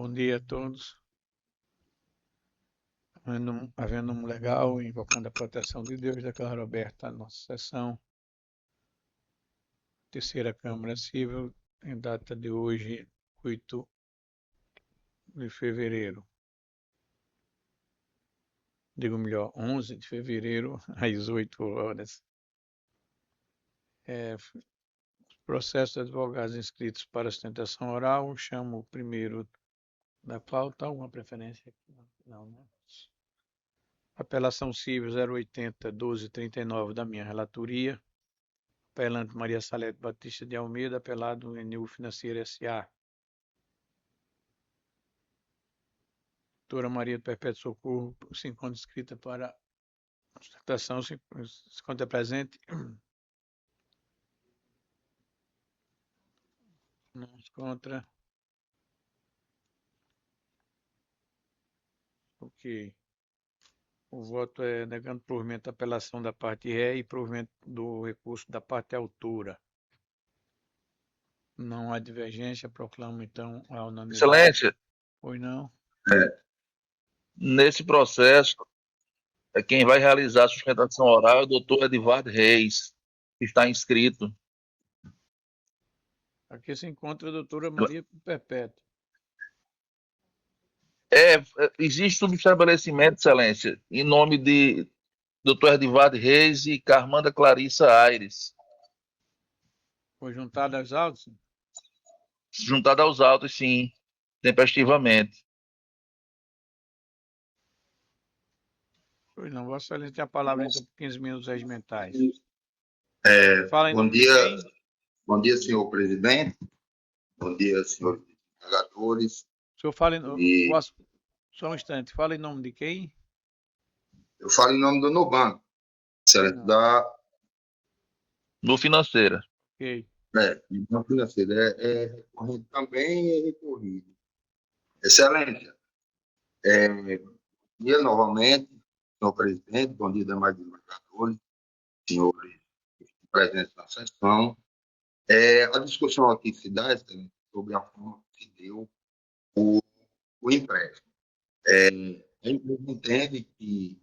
Bom dia a todos. Havendo um legal, invocando a proteção de Deus, declaro aberta a nossa sessão. Terceira Câmara Civil, em data de hoje, 8 de fevereiro. Digo melhor, 11 de fevereiro, às 8 horas. Processo de advogados inscritos para sustentação oral. Chamo o primeiro da pauta. Alguma preferência? Não, né? Apelação civil 080-1239 da minha relatoria. Apelante Maria Salete Batista de Almeida, apelado NU Financeira S.A. Doutora Maria do Perpétuo Socorro se encontra inscrita para sustentação, se encontra presente. Não se encontra. Ok. O voto é negando provimento da apelação da parte ré e provimento do recurso da parte autora. Não há divergência, proclamo então a unanimidade. Excelência, Pois não? nesse processo, quem vai realizar a sustentação oral é o doutor Edivaldo Reis, que está inscrito. Aqui se encontra a doutora Maria Perpétua. Existe um estabelecimento, Excelência, em nome de doutor Edivaldo Reis e Carmanda Clarissa Aires, Foi juntado aos autos? juntado aos autos, sim, tempestivamente. Pois não, Vossa Excelência tem a palavra então por 15 minutos regimentais. Fala em nome de quem? Bom dia, senhor presidente. Bom dia, senhores desembargadores. O senhor fala só um instante, fala em nome de quem? Eu falo em nome do Nubanco, excelente, No financeira. Ok. Não financeiro, é recorrente também e recorrido. Excelência, bom dia novamente, senhor presidente, bom dia, demais desembargadores, senhores presentes na sessão. A discussão aqui se dá, excelente, sobre a forma que se deu o empréstimo. A empresa entende que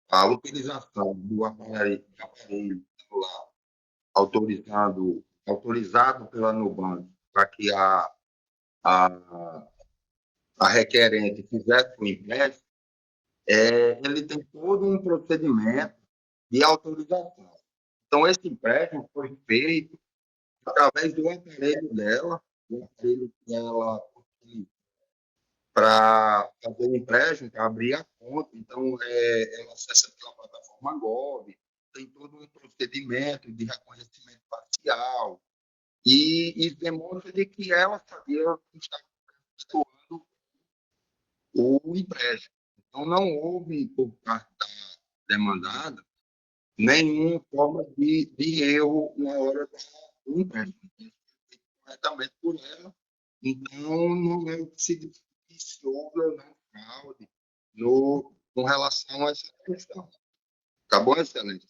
a utilização do aparelho celular autorizado pela Nubank para que a requerente fizesse o empréstimo, ele tem todo um procedimento de autorização. Então, esse empréstimo foi feito através do aparelho dela, do aparelho que ela utiliza para fazer o empréstimo, para abrir a conta. Então, ela acessa pela plataforma Gov, tem todo um procedimento de reconhecimento facial e demonstra de que ela sabia que estava efetuando o empréstimo. Então, não houve, por parte da demandada, nenhuma forma de erro na hora do empréstimo. Foi feito corretamente por ela. Então, não é o que se diz se houve ou não fraude com relação a essa questão. Tá bom, excelente?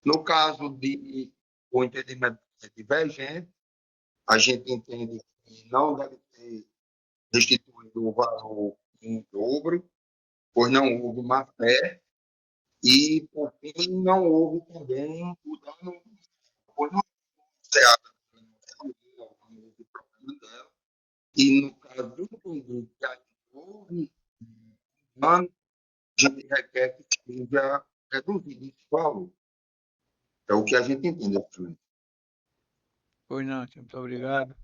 No caso de o entendimento divergente, a gente entende que não deve ser restituído o valor em dobro, pois não houve má-fé, e, por fim, não houve também o dano, pois não houve problema dela. E, no caso do entender que houve dano, a gente requer que seja reduzido esse valor. É o que a gente entende, excelente. Pois não, muito obrigado.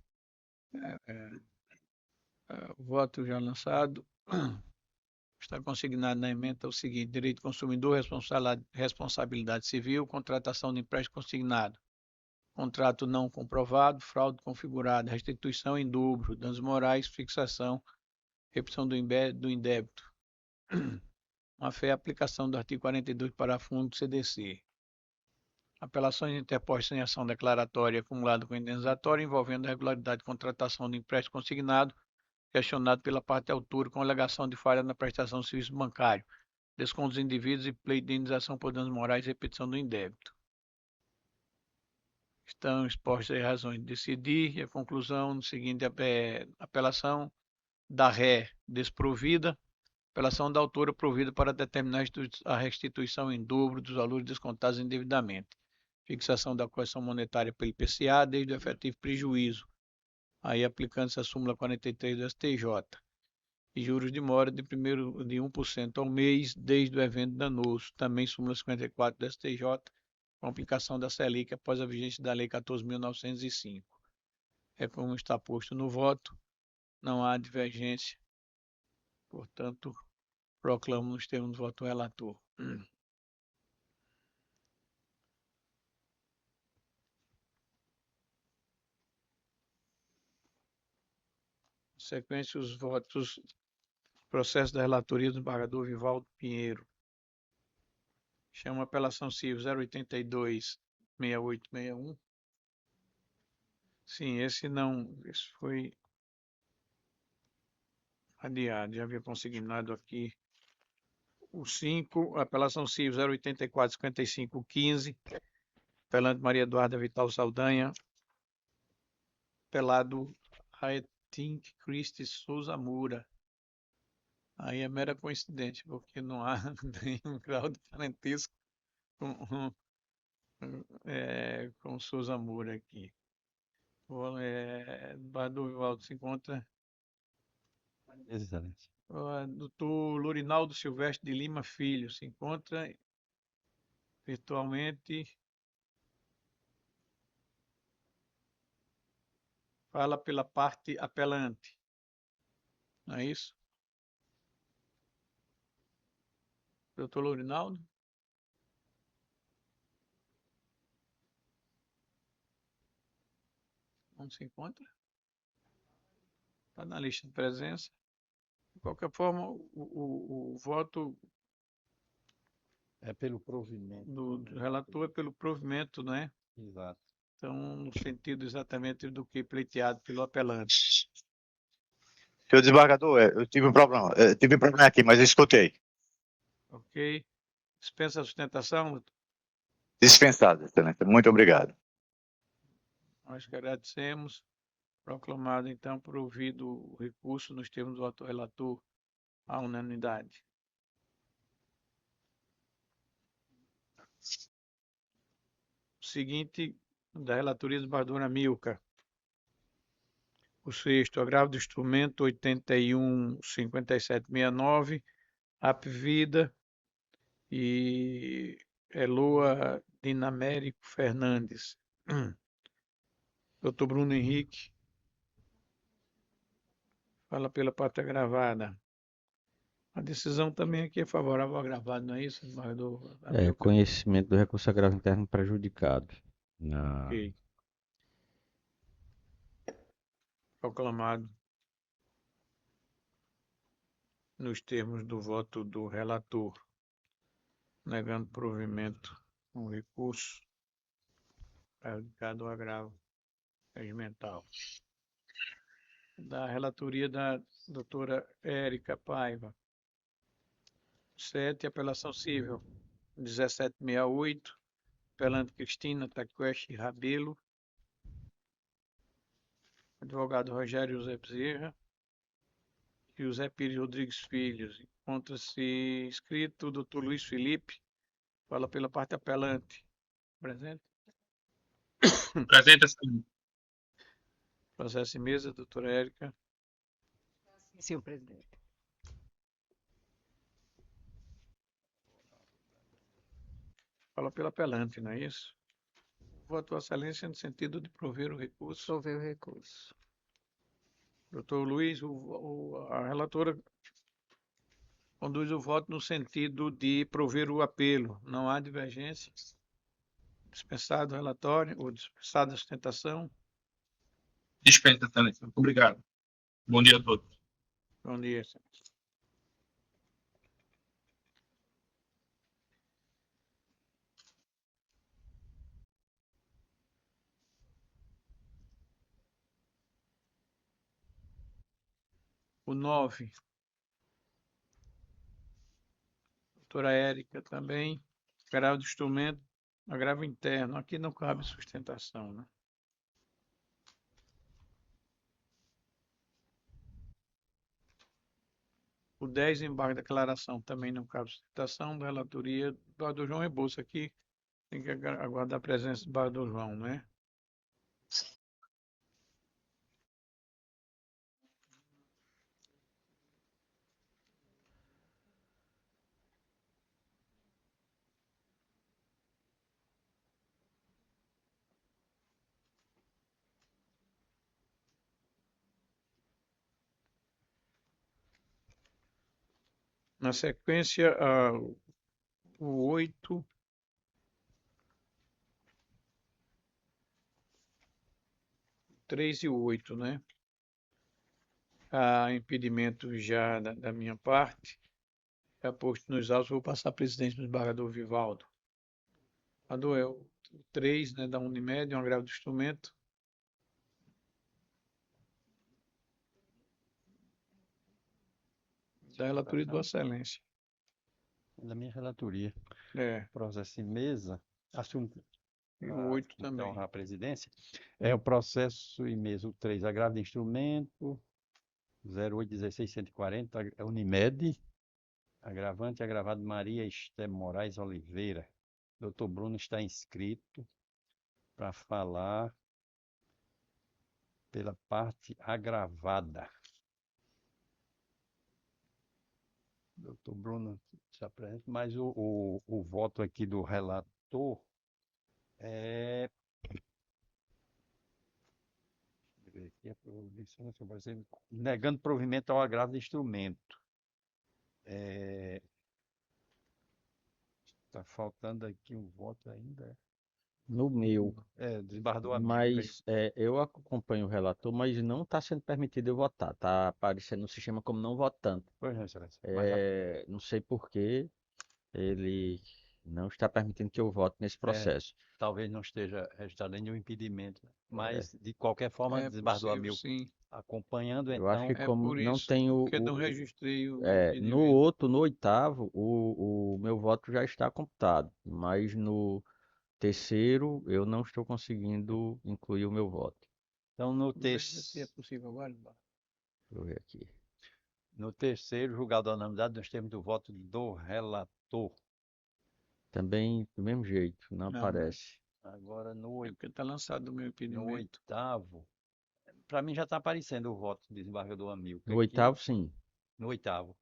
O voto já lançado. Está consignado na emenda o seguinte: direito do consumidor, responsabilidade civil, contratação de empréstimo consignado, contrato não comprovado, fraude configurada, restituição em dobro, danos morais, fixação, repetição do indébito. Má-fé, aplicação do artigo 42, parágrafo 1 do CDC. Apelações interpostas em ação declaratória acumulada com indenizatória envolvendo a irregularidade de contratação de empréstimo consignado, questionado pela parte autora com alegação de falha na prestação do serviço bancário, desconto dos indivíduos e pleito de indenização por danos morais e repetição do indébito. Estão expostas as razões de decidir e a conclusão no seguinte apelação da ré desprovida, apelação da autora provida para determinar a restituição em dobro dos valores descontados indevidamente, fixação da correção monetária pelo IPCA desde o efetivo prejuízo, aí aplicando-se a súmula 43 do STJ, e juros de mora de 1% ao mês desde o evento danoso, também súmula 54 do STJ, com aplicação da Selic após a vigência da Lei 14.905. É como está posto no voto, não há divergência, portanto, proclamo nos termos do voto relator. Em sequência, os votos, processo da relatoria do embargador Vivaldo Pinheiro. Chama apelação civil 082-6861. Sim, esse não, esse foi adiado, já havia consignado aqui o 5, apelação civil 084-5515, apelante Maria Eduarda Vital Saldanha, apelado Raetink Christi Souza Moura. Aí é mera coincidência, porque não há nenhum grau de parentesco com Souza Moura aqui. O embargador Vivaldo se encontra. Excelente. O doutor Lorinaldo Silvestre de Lima Filho se encontra virtualmente. Fala pela parte apelante. Não é isso? Doutor Lorinaldo? Não se encontra? Está na lista de presença. De qualquer forma, o voto É pelo provimento. do relator é pelo provimento, não é? Exato. Então, no sentido exatamente do que pleiteado pelo apelante. Senhor desembargador, eu tive um problema aqui, mas eu escutei. Ok? Dispensa a sustentação? Dispensado, excelência. Muito obrigado. Nós que agradecemos. Proclamado, então, provido o recurso nos termos do voto relator à unanimidade. O seguinte, da relatoria do embargador Amilcar. O sexto, agravo do instrumento 81.5769, Apvida e Eloa Dinamérico Fernandes. Doutor Bruno Henrique. Fala pela parte agravada. A decisão também aqui é favorável ao agravado, não é isso, embargador Amilcar? Conhecimento do recurso agravo interno prejudicado. Ok. Proclamado nos termos do voto do relator, negando provimento no recurso prejudicado ao agravo regimental. Da relatoria da doutora Érica Paiva. 7, apelação civil 1768, apelante Cristina Taqueshi Rabelo, advogado Rogério José Bezerra, e José Pires Rodrigues Filhos. Encontra-se inscrito o doutor Luiz Felipe, fala pela parte apelante. Presente? Presente, excelência. Processo em mesa, doutora Érica. Senhor presidente. Fala pela apelante, não é isso? Voto a excelência no sentido de prover o recurso. Prover o recurso. Doutor Luiz, a relatora conduz o voto no sentido de prover o apelo. Não há divergência. Dispensado o relatório, ou dispensada a sustentação. Dispensa, excelência. Obrigado. Bom dia a todos. Bom dia. O 9. Doutora Érica também. Agravo de instrumento, agravo interno. Aqui não cabe sustentação, né? O 10, embargo da declaração, também não cabe sustentação da relatoria do embargador João Rebouça. Aqui tem que aguardar a presença do embargador João, né? Na sequência, o 8, três e o 8, né? Há impedimento já da minha parte. Já posto nos autos, vou passar a presidência do embargador Vivaldo. Embargador, é o 3, né, da Unimed, um agravo do instrumento. Da relatoria do Excelência. Da minha relatoria. É, Processo em mesa, assunto e o 8 então também. a presidência, é o processo em mesa, o 3, agravo de instrumento, 0816-140, Unimed, agravante, agravado Maria Esté Moraes Oliveira. Doutor Bruno está inscrito para falar pela parte agravada. Doutor Bruno se apresenta, mas o voto aqui do relator é. Deixa eu ver aqui, negando provimento ao agravo de instrumento. Está faltando aqui um voto ainda. No meu, Desembargador amigo. mas eu acompanho o relator, mas não está sendo permitido eu votar. Está aparecendo no sistema como não votante. Pois não, excelência. Não sei por que ele não está permitindo que eu vote nesse processo. Talvez não esteja registrado nenhum impedimento, mas de qualquer forma, É desembargador possível, amigo, sim. acompanhando, Eu acho então, que É como por não isso, tem porque não registrei o impedimento. no outro, no 8º, o meu voto já está computado, mas no terceiro eu não estou conseguindo incluir o meu voto. então no Veja se é terceiro. possível agora. Deixa eu ver aqui. No terceiro, julgado a unanimidade, nós temos o voto do relator. Também do mesmo jeito, não Não, aparece. Agora É porque está lançado o meu no impedimento. 8º, para mim já está aparecendo o voto do desembargador Amilcar. No 8º, sim. No 8º,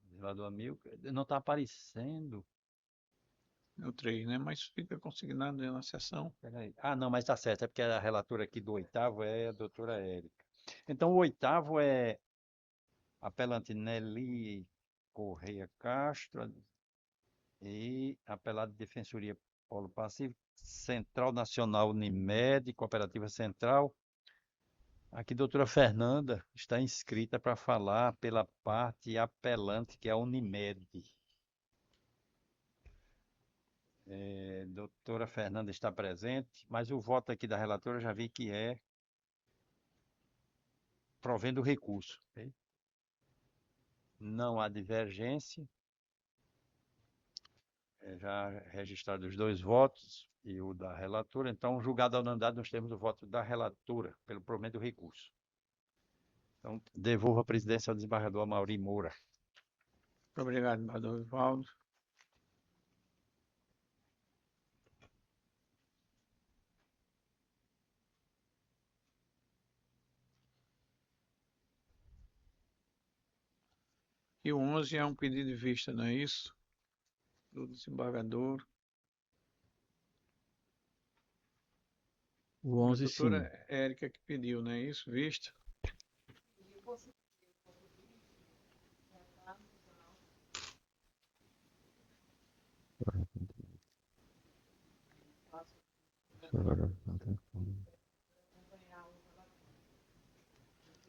desembargador Amilcar, não está aparecendo. O 3, né? Mas fica consignado na sessão. Peraí. Ah, não, mas está certo, é porque a relatora aqui do 8º é a doutora Érica. Então o 8º é apelante Nelly Correia Castro e apelado de Defensoria Polo Pacífico, Central Nacional Unimed, Cooperativa Central. Aqui, doutora Fernanda está inscrita para falar pela parte apelante, que é a Unimed. Doutora Fernanda está presente, mas o voto aqui da relatora eu já vi que é provendo o recurso. Ok? Não há divergência. Já registrados os 2 votos e o da relatora. Então, julgado a unanimidade, nós temos o voto da relatora pelo provimento do recurso. Então, devolvo a presidência ao desembargador Amaury Moura. Muito obrigado, embargador Vivaldo. E o 11 é um pedido de vista, não é isso? Do desembargador. O 11, A sim. doutora Érica que pediu, não é isso? Vista.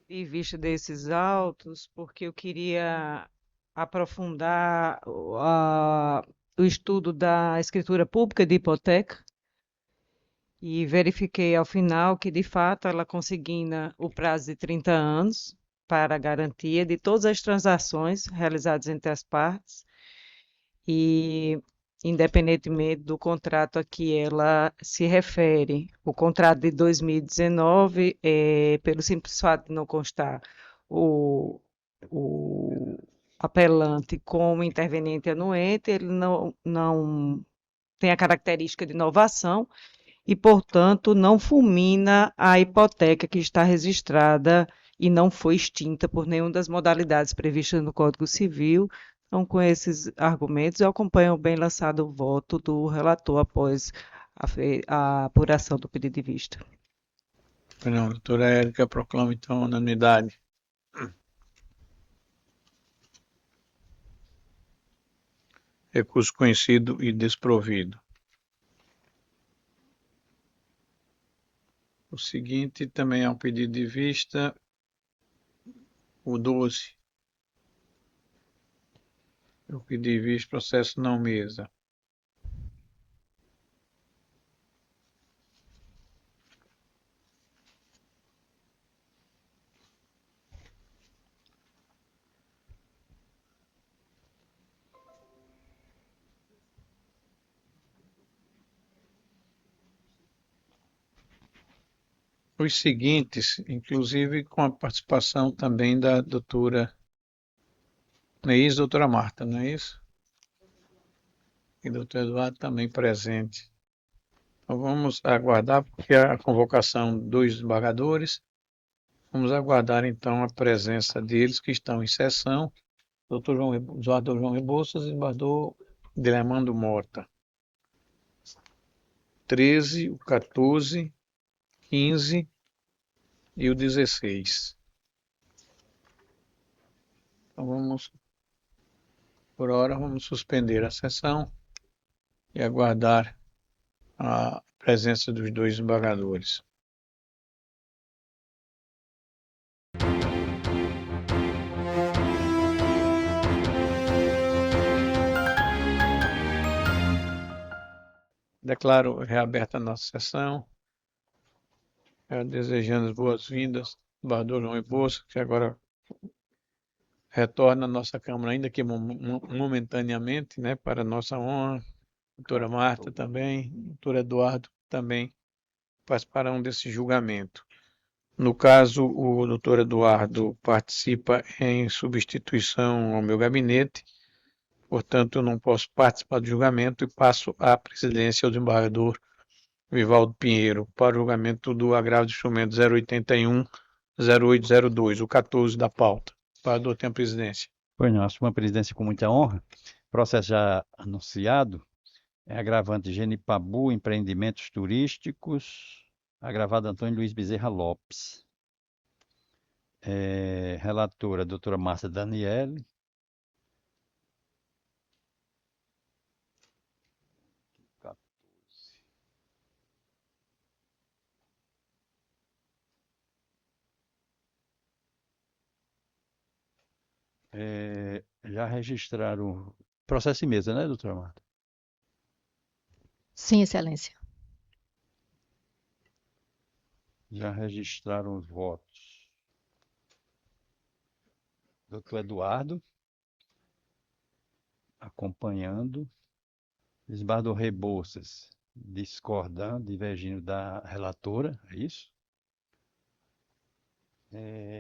E vista desses autos, porque eu queria aprofundar o estudo da escritura pública de hipoteca e verifiquei ao final que, de fato, ela consigna o prazo de 30 anos para a garantia de todas as transações realizadas entre as partes e, independentemente do contrato a que ela se refere. O contrato de 2019, pelo simples fato de não constar o apelante como interveniente anuente, ele não tem a característica de inovação e, portanto, não fulmina a hipoteca que está registrada e não foi extinta por nenhuma das modalidades previstas no Código Civil. Então, com esses argumentos, eu acompanho o bem lançado o voto do relator após a apuração do pedido de vista. Não, a doutora Érica proclama, então, unanimidade. Recurso conhecido e desprovido. O seguinte também é um pedido de vista, o 12. Eu pedi vista processo não mesa. Os seguintes, inclusive com a participação também da doutora, não é isso, doutora Marta, não é isso? E doutor Eduardo também presente. Então vamos aguardar, porque a convocação dos desembargadores, vamos aguardar então a presença deles que estão em sessão, doutor desembargador João Rebouças e desembargador Dilemando Mota. 13, o 14, 15 e o 16. Então vamos, por hora, vamos suspender a sessão e aguardar a presença dos dois desembargadores. Declaro reaberta a nossa sessão, desejando as boas-vindas ao desembargador João Rebouças, que agora retorna à nossa Câmara, ainda que momentaneamente, né, para nossa honra. Doutora Marta também, doutor Eduardo também participarão desse julgamento. No caso, o doutor Eduardo participa em substituição ao meu gabinete, portanto, eu não posso participar do julgamento e passo a presidência ao desembargador Vivaldo Pinheiro para o julgamento do agravo de instrumento 081-0802, o 14 da pauta. O desembargador tem a presidência. Pois não, assumo a presidência com muita honra. Processo já anunciado. É agravante Genipabu, empreendimentos turísticos. Agravado Antônio Luiz Bezerra Lopes. Relatora, doutora Márcia Daniele. Já registraram processo em mesa, né, doutora Marta? Sim, Excelência. Já registraram os votos. Doutor Eduardo, acompanhando. Desembargador Rebouças, discordando, divergindo da relatora, é isso?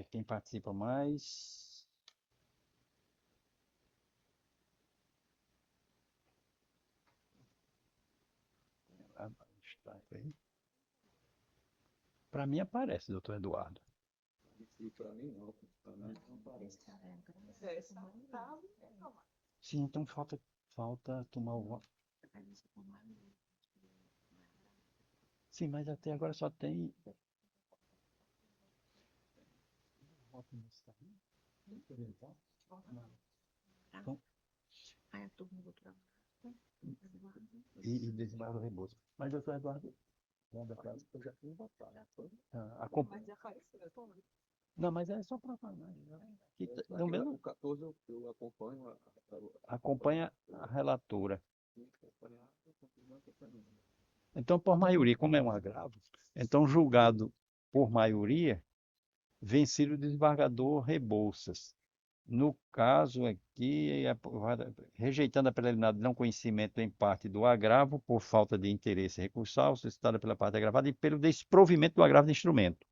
Quem participa mais? Para mim aparece, doutor Eduardo. Para mim não aparece. Sim, então falta tomar o voto. Sim, mas até agora só tem. Então, e desembargador Rebouças. Mas doutor Eduardo, eu já fiz votar. Não, mas é só para falar. No mesmo 14 eu acompanho acompanha a relatora. Então, por maioria, como é um agravo, então julgado por maioria, vencido o desembargador Rebouças. No caso aqui, rejeitando a preliminar de não conhecimento em parte do agravo por falta de interesse recursal suscitada pela parte agravada e pelo desprovimento do agravo de instrumento.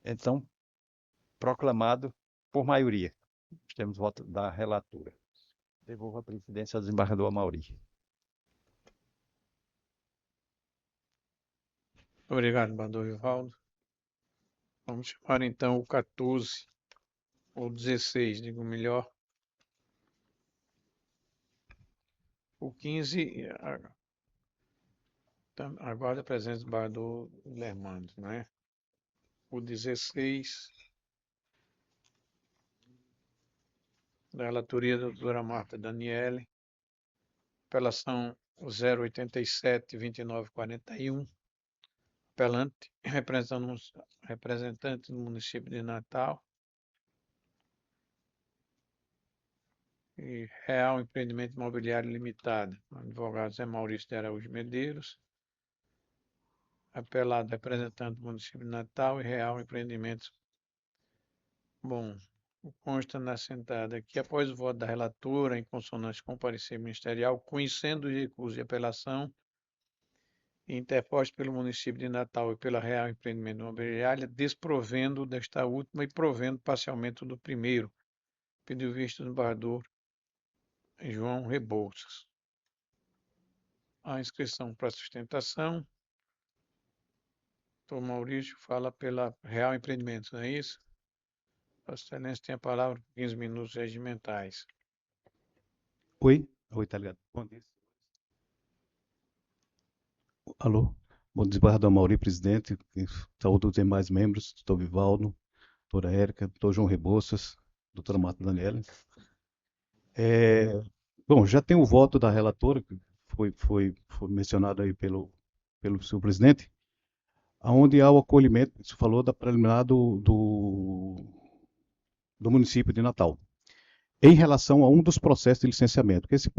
Então, proclamado por maioria. Nós temos voto da relatora. Devolvo a presidência ao desembargador Amaury. Obrigado, desembargador Vivaldo. Vamos chamar então o 14, ou 16, digo melhor. O 15, aguarda a presença do desembargador Lermando, né? O 16, da relatoria da doutora Marta Daniele, apelação 087-2941, apelante, representante do município de Natal, e Real Empreendimento Imobiliário Limitado, advogado Zé Maurício de Araújo Medeiros, apelado representante do município de Natal e Real Empreendimentos. Bom, consta na sentada que, após o voto da relatora, em consonância com o parecer ministerial, conhecendo os recursos de apelação interpostos pelo município de Natal e pela Real Empreendimento Imobiliário, desprovendo desta última e provendo parcialmente do primeiro, pediu vista do desembargador João Rebouças. A inscrição para sustentação. Doutor Maurício fala pela Real Empreendimentos, não é isso? Vossa Excelência tem a palavra por 15 minutos regimentais. Oi, tá ligado? Bom dia. Alô, bom dia, desembargador Amaury, presidente, saúde os demais membros, doutor Vivaldo, doutora Érica, doutor João Rebouças, doutora Marta Daniela. Bom, já tem o voto da relatora, que foi mencionado aí pelo senhor presidente, onde há o acolhimento, você falou da preliminar do município de Natal, em relação a um dos processos de licenciamento. Esse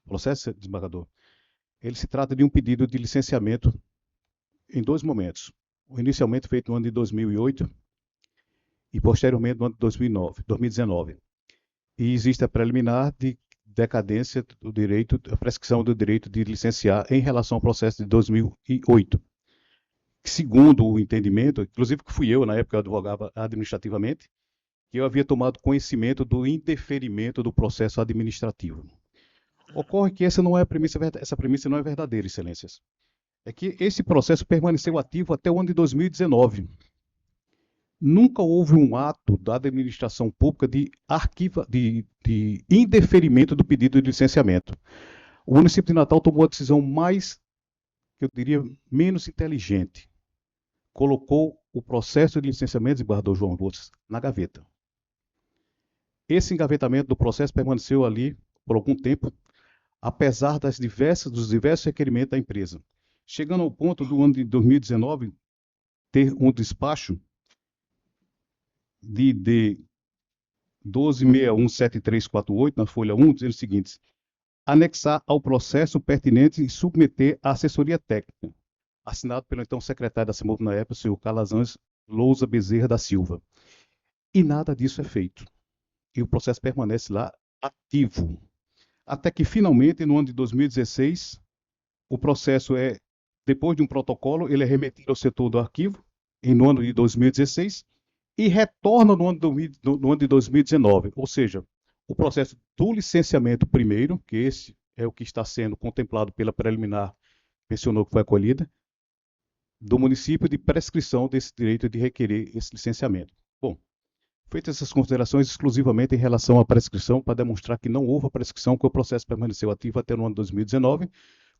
processo, desembargador, ele se trata de um pedido de licenciamento em dois momentos. Inicialmente feito no ano de 2008 e posteriormente no ano de 2019. E existe a preliminar de decadência do direito, a prescrição do direito de licenciar em relação ao processo de 2008. Segundo o entendimento, inclusive que fui eu, na época eu advogava administrativamente, que eu havia tomado conhecimento do indeferimento do processo administrativo. Ocorre que essa premissa não é verdadeira, excelências. É que esse processo permaneceu ativo até o ano de 2019. Nunca houve um ato da administração pública de indeferimento do pedido de licenciamento. O município de Natal tomou a decisão mais, eu diria, menos inteligente. Colocou o processo de licenciamento, desembargador João Rebouças, na gaveta. Esse engavetamento do processo permaneceu ali por algum tempo, apesar dos diversos requerimentos da empresa. Chegando ao ponto do ano de 2019 ter um despacho de 12617348, na folha 1, dizendo o seguinte: anexar ao processo pertinente e submeter à assessoria técnica, assinado pelo então secretário da CEMOV na época, o senhor Calazans Lousa Bezerra da Silva. E nada disso é feito. E o processo permanece lá ativo. Até que, finalmente, no ano de 2016, o processo depois de um protocolo, ele é remetido ao setor do arquivo, no ano de 2016, e retorna no ano de 2019. Ou seja, o processo do licenciamento primeiro, que esse é o que está sendo contemplado pela preliminar, mencionou que foi acolhida, do município de prescrição desse direito de requerer esse licenciamento. Bom, feitas essas considerações exclusivamente em relação à prescrição, para demonstrar que não houve a prescrição, que o processo permaneceu ativo até no ano de 2019,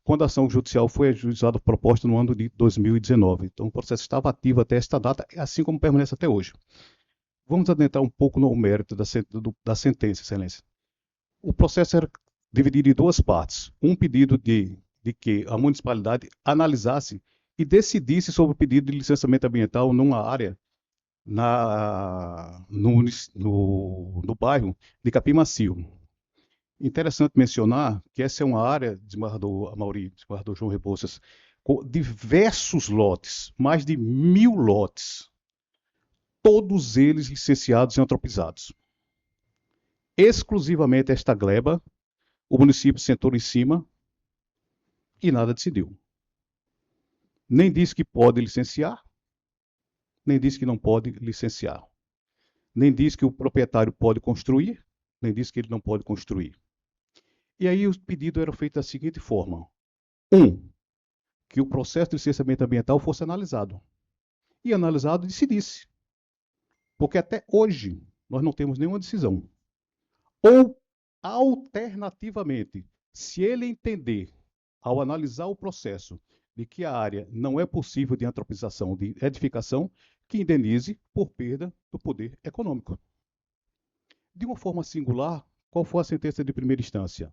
quando a ação judicial foi ajuizada proposta no ano de 2019. Então, o processo estava ativo até esta data, assim como permanece até hoje. Vamos adentrar um pouco no mérito da sentença, excelência. O processo era dividido em duas partes. Um pedido de que a municipalidade analisasse e decidisse sobre o pedido de licenciamento ambiental numa área no bairro de Capim Macio. Interessante mencionar que essa é uma área, desembargador Amaury, desembargador João Rebouças, com diversos lotes, mais de 1000 lotes, todos eles licenciados e antropizados. Exclusivamente esta gleba, o município sentou em cima e nada decidiu. Nem disse que pode licenciar, nem disse que não pode licenciar. nem diz que o proprietário pode construir, nem diz que ele não pode construir. E aí o pedido era feito da seguinte forma. Que o processo de licenciamento ambiental fosse analisado. E analisado decidisse. Porque até hoje nós não temos nenhuma decisão. Ou, alternativamente, se ele entender, ao analisar o processo, de que a área não é possível de antropização, de edificação, que indenize por perda do poder econômico. De uma forma singular, qual foi a sentença de primeira instância?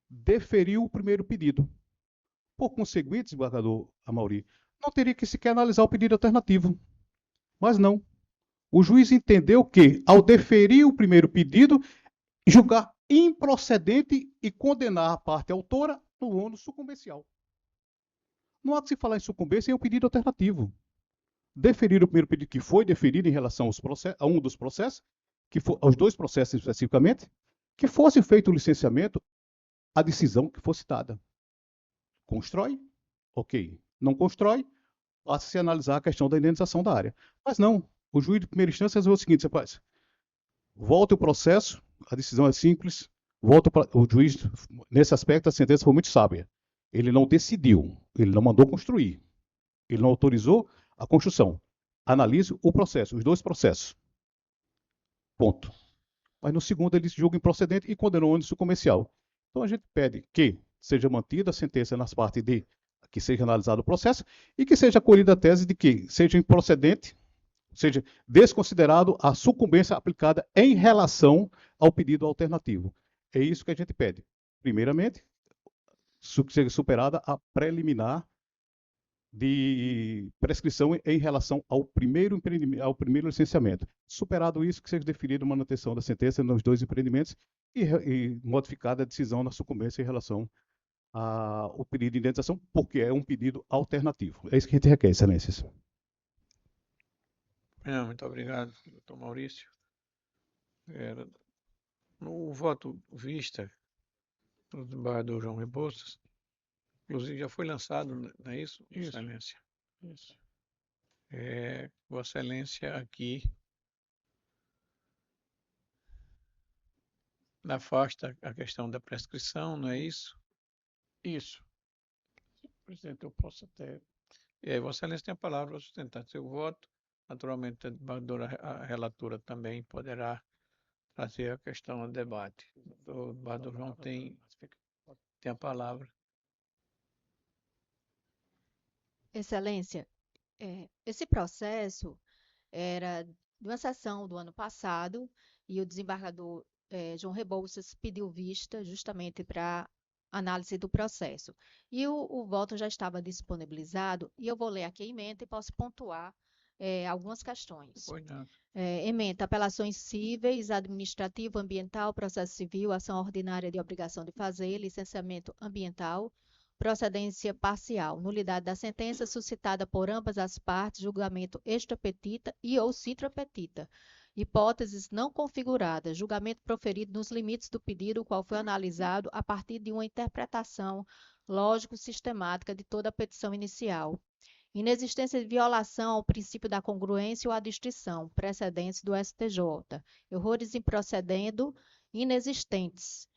Deferiu o primeiro pedido. Por conseguinte, desembargador Amaury, não teria que sequer analisar o pedido alternativo. Mas não. O juiz entendeu que, ao deferir o primeiro pedido, julgar improcedente e condenar a parte autora no ônus sucumbencial. Não há que se falar em sucumbência em um pedido alternativo. Deferir o primeiro pedido que foi deferido em relação a um dos processos, aos dois processos especificamente, que fosse feito o licenciamento, a decisão que fosse dada. Constrói? Ok. Não constrói? Passa-se a analisar a questão da indenização da área. Mas não. O juiz de primeira instância resolveu o seguinte, rapaz. Volta o processo, a decisão é simples. O juiz, nesse aspecto, a sentença foi muito sábia. Ele não decidiu, ele não mandou construir. Ele não autorizou a construção. Analise o processo, os dois processos. Ponto. Mas no segundo ele julga improcedente e condenou o ônus comercial. Então a gente pede que seja mantida a sentença nas partes de que seja analisado o processo e que seja acolhida a tese de que seja improcedente, seja desconsiderado a sucumbência aplicada em relação ao pedido alternativo. É isso que a gente pede. Primeiramente, seja superada a preliminar de prescrição em relação ao primeiro licenciamento. Superado isso, que seja definida a manutenção da sentença nos dois empreendimentos e modificada a decisão na sucumbência em relação ao pedido de indenização, porque é um pedido alternativo. É isso que a gente requer, excelências. Muito obrigado, doutor Maurício. No voto vista do desembargador João Rebouças, inclusive já foi lançado, não é isso, Excelência? Isso. Vossa Excelência aqui afasta a questão da prescrição, não é isso? Isso. Presidente, eu posso até... Vossa Excelência tem a palavra para sustentar seu voto. Naturalmente, a relatora também poderá trazer a questão ao debate. O desembargador João tem a palavra. Excelência, esse processo era de uma sessão do ano passado e o desembargador João Rebouças pediu vista justamente para análise do processo. E o voto já estava disponibilizado e eu vou ler aqui a ementa e posso pontuar algumas questões. Ementa, apelações cíveis, administrativo, ambiental, processo civil, ação ordinária de obrigação de fazer, licenciamento ambiental, procedência parcial, nulidade da sentença suscitada por ambas as partes, julgamento extra petita e ou citra petita. Hipóteses não configuradas, julgamento proferido nos limites do pedido, o qual foi analisado a partir de uma interpretação lógico-sistemática de toda a petição inicial. Inexistência de violação ao princípio da congruência ou à distinção, precedentes do STJ. Errores improcedendo inexistentes.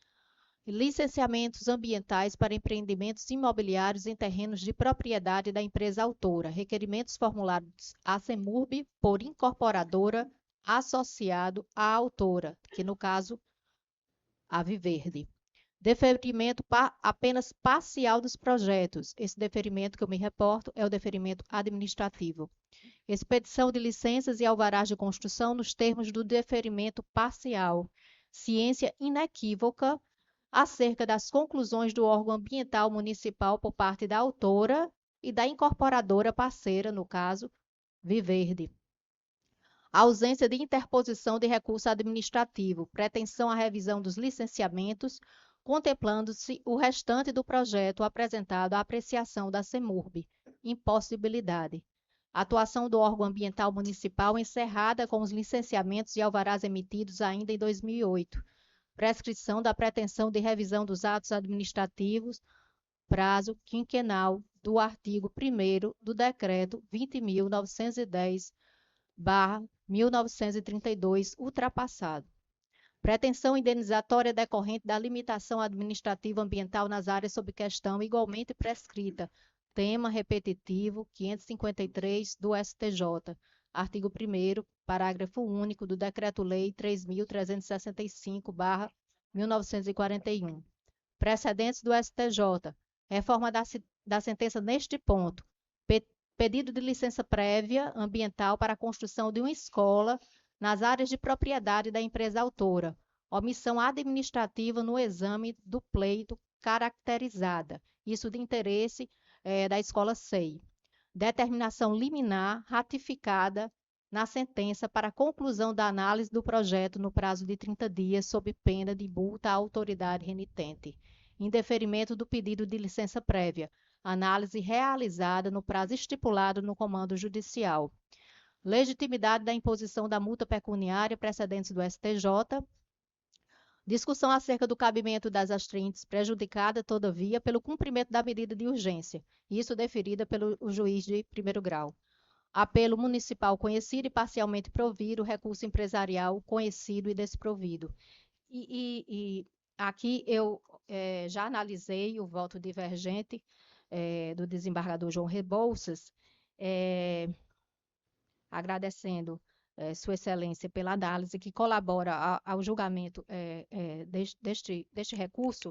Licenciamentos ambientais para empreendimentos imobiliários em terrenos de propriedade da empresa autora. Requerimentos formulados à CEMURB por incorporadora associado à autora, que no caso, a Viverde. Deferimento apenas parcial dos projetos. Esse deferimento que eu me reporto é o deferimento administrativo. Expedição de licenças e alvarás de construção nos termos do deferimento parcial. Ciência inequívoca acerca das conclusões do órgão ambiental municipal por parte da autora e da incorporadora parceira, no caso, Viverde. Ausência de interposição de recurso administrativo, pretensão à revisão dos licenciamentos, contemplando-se o restante do projeto apresentado à apreciação da CEMURB, impossibilidade. Atuação do órgão ambiental municipal encerrada com os licenciamentos e alvarás emitidos ainda em 2008. Prescrição da pretensão de revisão dos atos administrativos, prazo quinquenal do artigo 1º do Decreto 20.910/2008. 1932, ultrapassado. Pretensão indenizatória decorrente da limitação administrativa ambiental nas áreas sob questão igualmente prescrita. Tema repetitivo 553 do STJ. Artigo 1º, parágrafo único do Decreto-Lei 3.365/1941. Precedentes do STJ. Reforma da sentença neste ponto. Pedido de licença prévia ambiental para a construção de uma escola nas áreas de propriedade da empresa autora. Omissão administrativa no exame do pleito caracterizada. Isso de interesse da escola SEI. Determinação liminar ratificada na sentença para conclusão da análise do projeto no prazo de 30 dias, sob pena de multa à autoridade renitente. Indeferimento do pedido de licença prévia. Análise realizada no prazo estipulado no comando judicial. Legitimidade da imposição da multa pecuniária, precedentes do STJ. Discussão acerca do cabimento das astrintes prejudicada, todavia, pelo cumprimento da medida de urgência, isso deferida pelo juiz de primeiro grau. Apelo municipal conhecido e parcialmente provido, recurso empresarial conhecido e desprovido. Aqui eu já analisei o voto divergente do desembargador João Rebouças, agradecendo Sua Excelência pela análise que colabora ao julgamento deste recurso,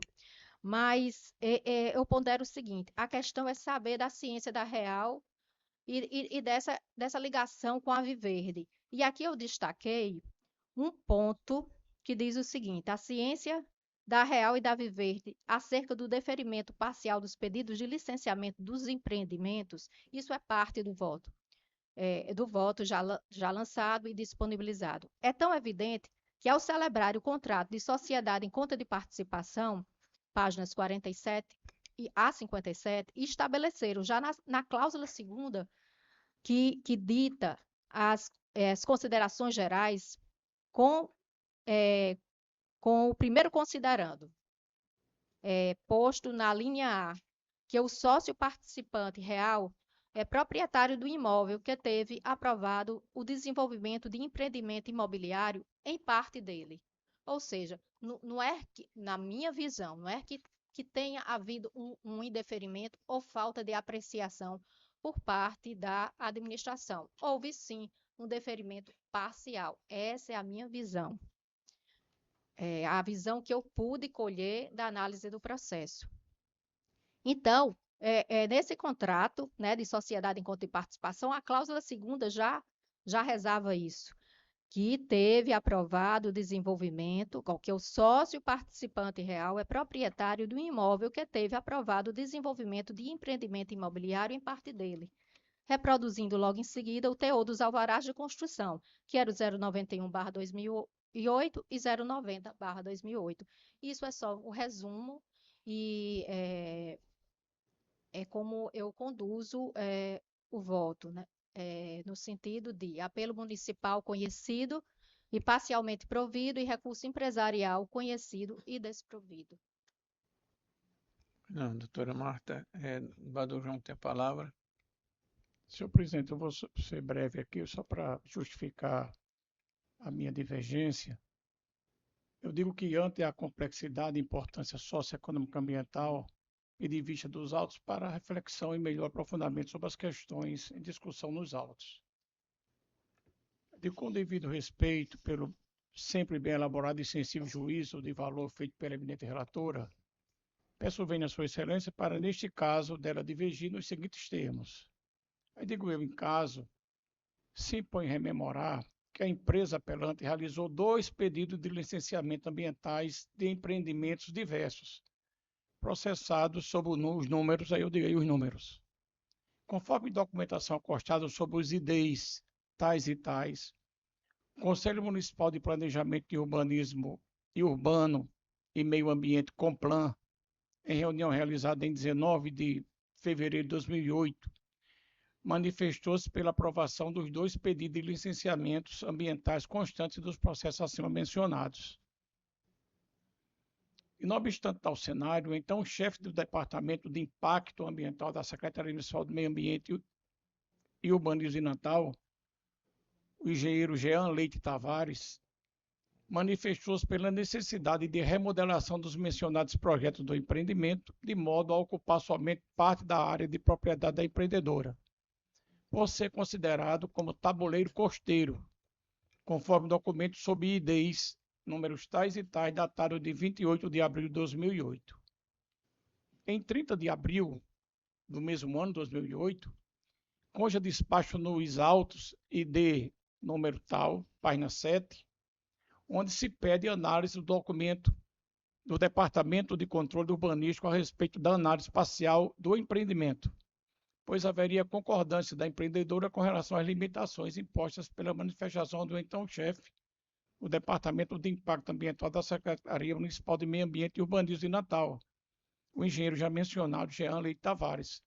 mas eu pondero o seguinte: a questão é saber da ciência da real e dessa ligação com a Viverde. E aqui eu destaquei um ponto que diz o seguinte: a ciência da Real e da Viverde acerca do deferimento parcial dos pedidos de licenciamento dos empreendimentos, isso é parte do voto. Do voto já lançado e disponibilizado. É tão evidente que, ao celebrar o contrato de sociedade em conta de participação, páginas 47 a 57, estabeleceram já na cláusula 2ª que dita as considerações gerais com o primeiro considerando, posto na linha A, que o sócio participante real é proprietário do imóvel que teve aprovado o desenvolvimento de empreendimento imobiliário em parte dele. Ou seja, não é que, na minha visão, não é que tenha havido um indeferimento ou falta de apreciação por parte da administração. Houve sim um deferimento parcial. Essa é a minha visão. A visão que eu pude colher da análise do processo. Então, nesse contrato, né, de sociedade em conta de participação, a cláusula 2ª já rezava isso, que teve aprovado o desenvolvimento, que o sócio participante real é proprietário do imóvel que teve aprovado o desenvolvimento de empreendimento imobiliário em parte dele, reproduzindo logo em seguida o teor dos alvarás de construção, que era o 091/2008 e 090/2008. Isso é só o resumo e é como eu conduzo o voto, né? No sentido de apelo municipal conhecido e parcialmente provido e recurso empresarial conhecido e desprovido. Não, doutora Marta, Bador João tem a palavra. Senhor presidente, eu vou ser breve aqui, só para justificar a minha divergência. Eu digo que, ante a complexidade e importância socioeconômica ambiental, e de vista dos autos para reflexão e melhor aprofundamento sobre as questões em discussão nos autos. Com devido respeito pelo sempre bem elaborado e sensível juízo de valor feito pela eminente relatora, peço venha a Sua Excelência para, neste caso, dela divergir nos seguintes termos. Aí digo eu, em caso, se impõe rememorar que a empresa apelante realizou 2 pedidos de licenciamento ambientais de empreendimentos diversos, processados sob os números, aí eu digo aí os números. Conforme documentação acostada sobre os IDs tais e tais, o Conselho Municipal de Planejamento e Urbanismo e Urbano e Meio Ambiente, CONPLAN, em reunião realizada em 19 de fevereiro de 2008, manifestou-se pela aprovação dos 2 pedidos de licenciamentos ambientais constantes dos processos acima mencionados. E, não obstante tal cenário, então o chefe do Departamento de Impacto Ambiental da Secretaria Municipal do Meio Ambiente e Urbanismo de Natal o engenheiro Jean Leite Tavares manifestou-se pela necessidade de remodelação dos mencionados projetos do empreendimento, de modo a ocupar somente parte da área de propriedade da empreendedora, por ser considerado como tabuleiro costeiro, conforme documento sob IDs, números tais e tais, datado de 28 de abril de 2008. Em 30 de abril do mesmo ano, 2008, consta despacho nos autos ID número tal, página 7, onde se pede análise do documento do Departamento de Controle Urbanístico a respeito da análise parcial do empreendimento, pois haveria concordância da empreendedora com relação às limitações impostas pela manifestação do então chefe do Departamento de Impacto Ambiental da Secretaria Municipal de Meio Ambiente e Urbanismo de Natal, o engenheiro já mencionado Jean Leite Tavares,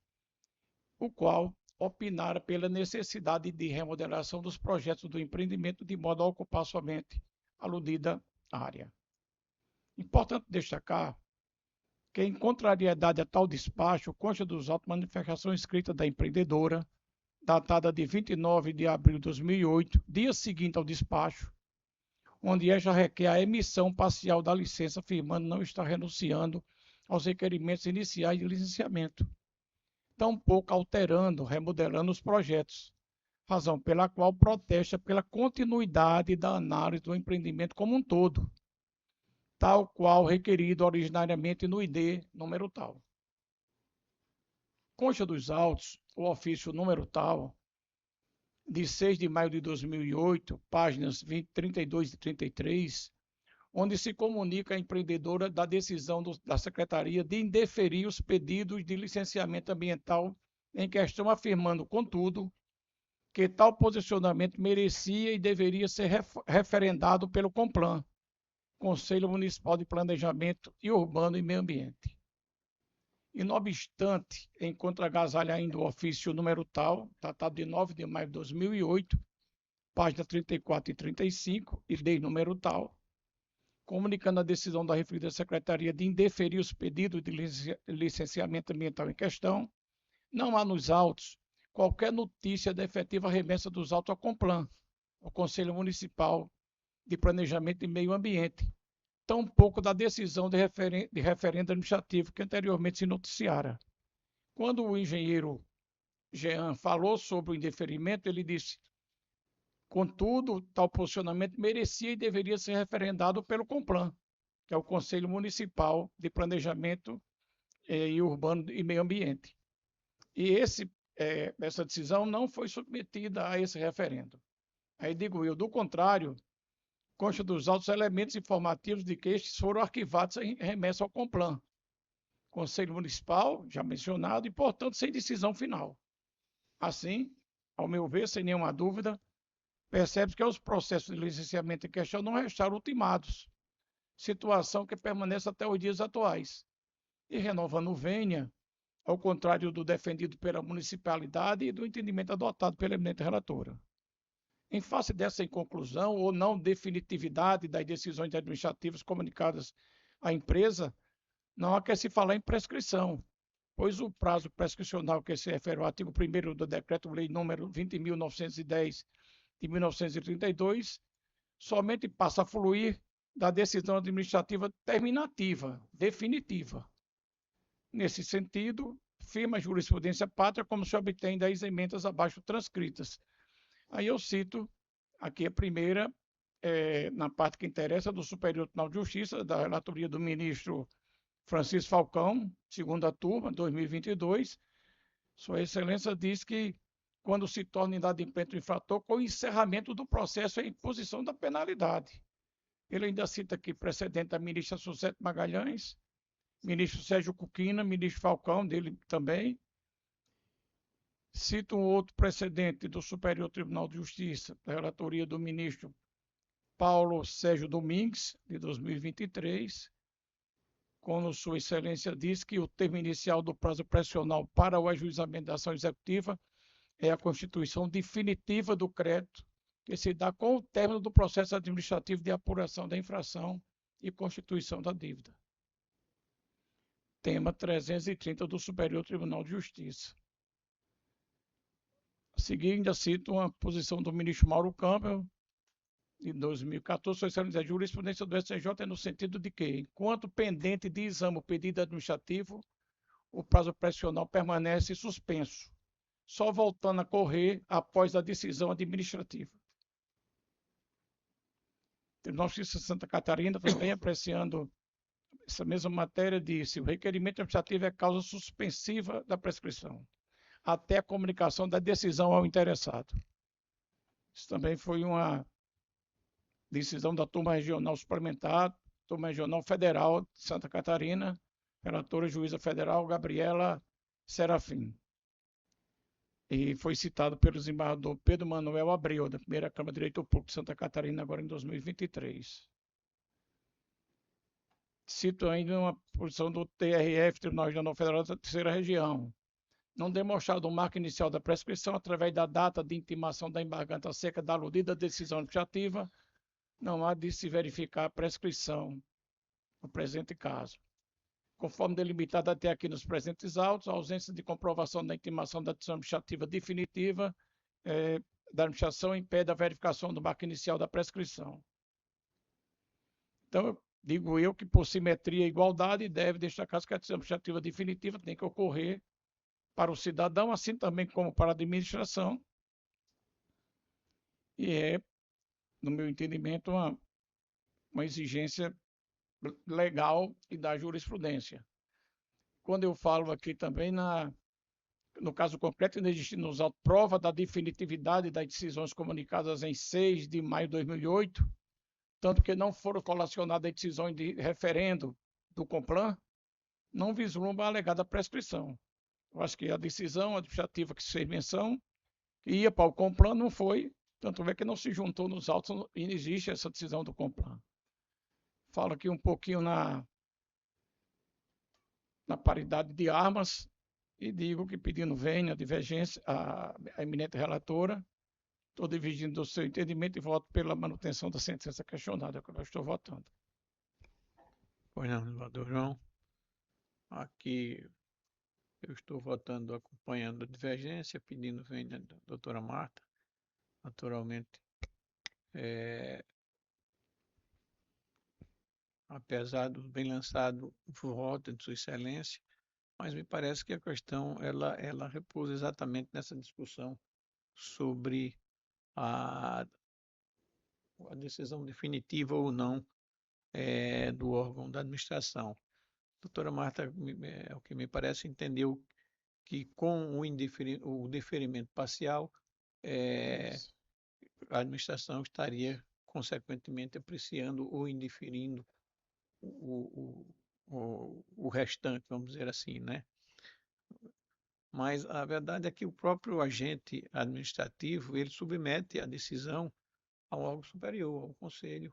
o qual opinara pela necessidade de remodelação dos projetos do empreendimento de modo a ocupar somente a aludida área. Importante destacar que, em contrariedade a tal despacho, consta dos autos manifestação escrita da empreendedora, datada de 29 de abril de 2008, dia seguinte ao despacho, onde esta requer a emissão parcial da licença, afirmando não estar renunciando aos requerimentos iniciais de licenciamento, tampouco alterando, remodelando os projetos, razão pela qual protesta pela continuidade da análise do empreendimento como um todo, tal qual requerido originariamente no ID número tal. Consta dos autos o ofício número tal, de 6 de maio de 2008, páginas 32 e 33, onde se comunica à empreendedora da decisão da Secretaria de indeferir os pedidos de licenciamento ambiental em questão, afirmando, contudo, que tal posicionamento merecia e deveria ser referendado pelo CONPLAN, Conselho Municipal de Planejamento e Urbano e Meio Ambiente. E, não obstante, encontra agasalha ainda o ofício número tal, datado de 9 de maio de 2008, páginas 34 e 35, e de número tal, comunicando a decisão da referida Secretaria de indeferir os pedidos de licenciamento ambiental em questão, não há nos autos qualquer notícia da efetiva remessa dos autos ao CONPLAN, o Conselho Municipal de Planejamento e Meio Ambiente, tampouco da decisão de referendo administrativo que anteriormente se noticiara. Quando o engenheiro Jean falou sobre o indeferimento, ele disse: contudo, tal posicionamento merecia e deveria ser referendado pelo CONPLAN, que é o Conselho Municipal de Planejamento e Urbano e Meio Ambiente. E essa decisão não foi submetida a esse referendo. Aí digo eu, do contrário, consta dos autos elementos informativos de que estes foram arquivados em remessa ao CONPLAN, Conselho Municipal, já mencionado, e, portanto, sem decisão final. Assim, ao meu ver, sem nenhuma dúvida, percebe-se que os processos de licenciamento em questão não restaram ultimados, situação que permanece até os dias atuais. E renovando vênia, ao contrário do defendido pela municipalidade e do entendimento adotado pela eminente relatora. Em face dessa inconclusão ou não definitividade das decisões administrativas comunicadas à empresa, não há que se falar em prescrição, pois o prazo prescricional que se refere ao artigo 1º do Decreto-Lei nº 20.910 de 1932 somente passa a fluir da decisão administrativa terminativa, definitiva. Nesse sentido, firma a jurisprudência pátria como se obtém das emendas abaixo transcritas. Aí eu cito aqui a primeira, na parte que interessa, do Superior Tribunal de Justiça, da relatoria do ministro Francisco Falcão, segunda turma, 2022. Sua Excelência diz que, quando se torna inadimplente o infrator, com o encerramento do processo e a imposição da penalidade. Ele ainda cita aqui precedente da ministra Suzete Magalhães, ministro Sérgio Cuquina, ministro Falcão, dele também. Cito um outro precedente do Superior Tribunal de Justiça, da relatoria do ministro Paulo Sérgio Domingues, de 2023, quando Sua Excelência diz que o termo inicial do prazo prescricional para o ajuizamento da ação executiva é a constituição definitiva do crédito, que se dá com o término do processo administrativo de apuração da infração e constituição da dívida. Tema 330 do Superior Tribunal de Justiça. Seguir, ainda cito uma posição do ministro Mauro Campbell, em 2014, Sua Excelência, a jurisprudência do STJ é no sentido de que, enquanto pendente de exame o pedido administrativo, o prazo prescricional permanece suspenso, só voltando a correr após a decisão administrativa. O Tribunal de Justiça de Santa Catarina, também apreciando essa mesma matéria, disse: o requerimento administrativo é causa suspensiva da prescrição, até a comunicação da decisão ao interessado. Isso também foi uma decisão da Turma Regional Suplementar, Turma Regional Federal de Santa Catarina, relatora juíza federal Gabriela Serafim. E foi citado pelo desembargador Pedro Manuel Abreu, da primeira Câmara de Direito Público de Santa Catarina, agora em 2023. Cito ainda uma posição do TRF, Tribunal Regional Federal da Terceira Região. Não demonstrado o marco inicial da prescrição através da data de intimação da embargante acerca da aludida decisão administrativa, não há de se verificar a prescrição no presente caso. Conforme delimitado até aqui nos presentes autos, a ausência de comprovação da intimação da decisão administrativa definitiva da administração impede a verificação do marco inicial da prescrição. Então, digo eu que por simetria e igualdade deve destacar que a decisão administrativa definitiva tem que ocorrer para o cidadão, assim também como para a administração, e é, no meu entendimento, uma exigência legal e da jurisprudência. Quando eu falo aqui também, no caso concreto, ainda existe nos autos prova da definitividade das decisões comunicadas em 6 de maio de 2008, tanto que não foram colacionadas decisões de referendo do CONPLAN, não vislumbra a alegada prescrição. Eu acho que a decisão administrativa que se fez menção, que ia para o CONPLAN, não foi, tanto é que não se juntou nos autos e não existe essa decisão do CONPLAN. Falo aqui um pouquinho na paridade de armas e digo que, pedindo vênia, divergência, a eminente relatora, estou dividindo o seu entendimento e voto pela manutenção da sentença questionada, que eu estou votando. Pois não, desembargador João. Aqui eu estou votando, acompanhando a divergência, pedindo vênia da doutora Marta. Naturalmente, apesar do bem lançado voto de Sua Excelência, mas me parece que a questão ela repousa exatamente nessa discussão sobre a decisão definitiva ou não do órgão da administração. A doutora Marta, o que me parece, entendeu que com o deferimento parcial, a administração estaria, consequentemente, apreciando ou indeferindo o restante, vamos dizer assim, né? Mas a verdade é que o próprio agente administrativo, ele submete a decisão ao órgão superior, ao conselho,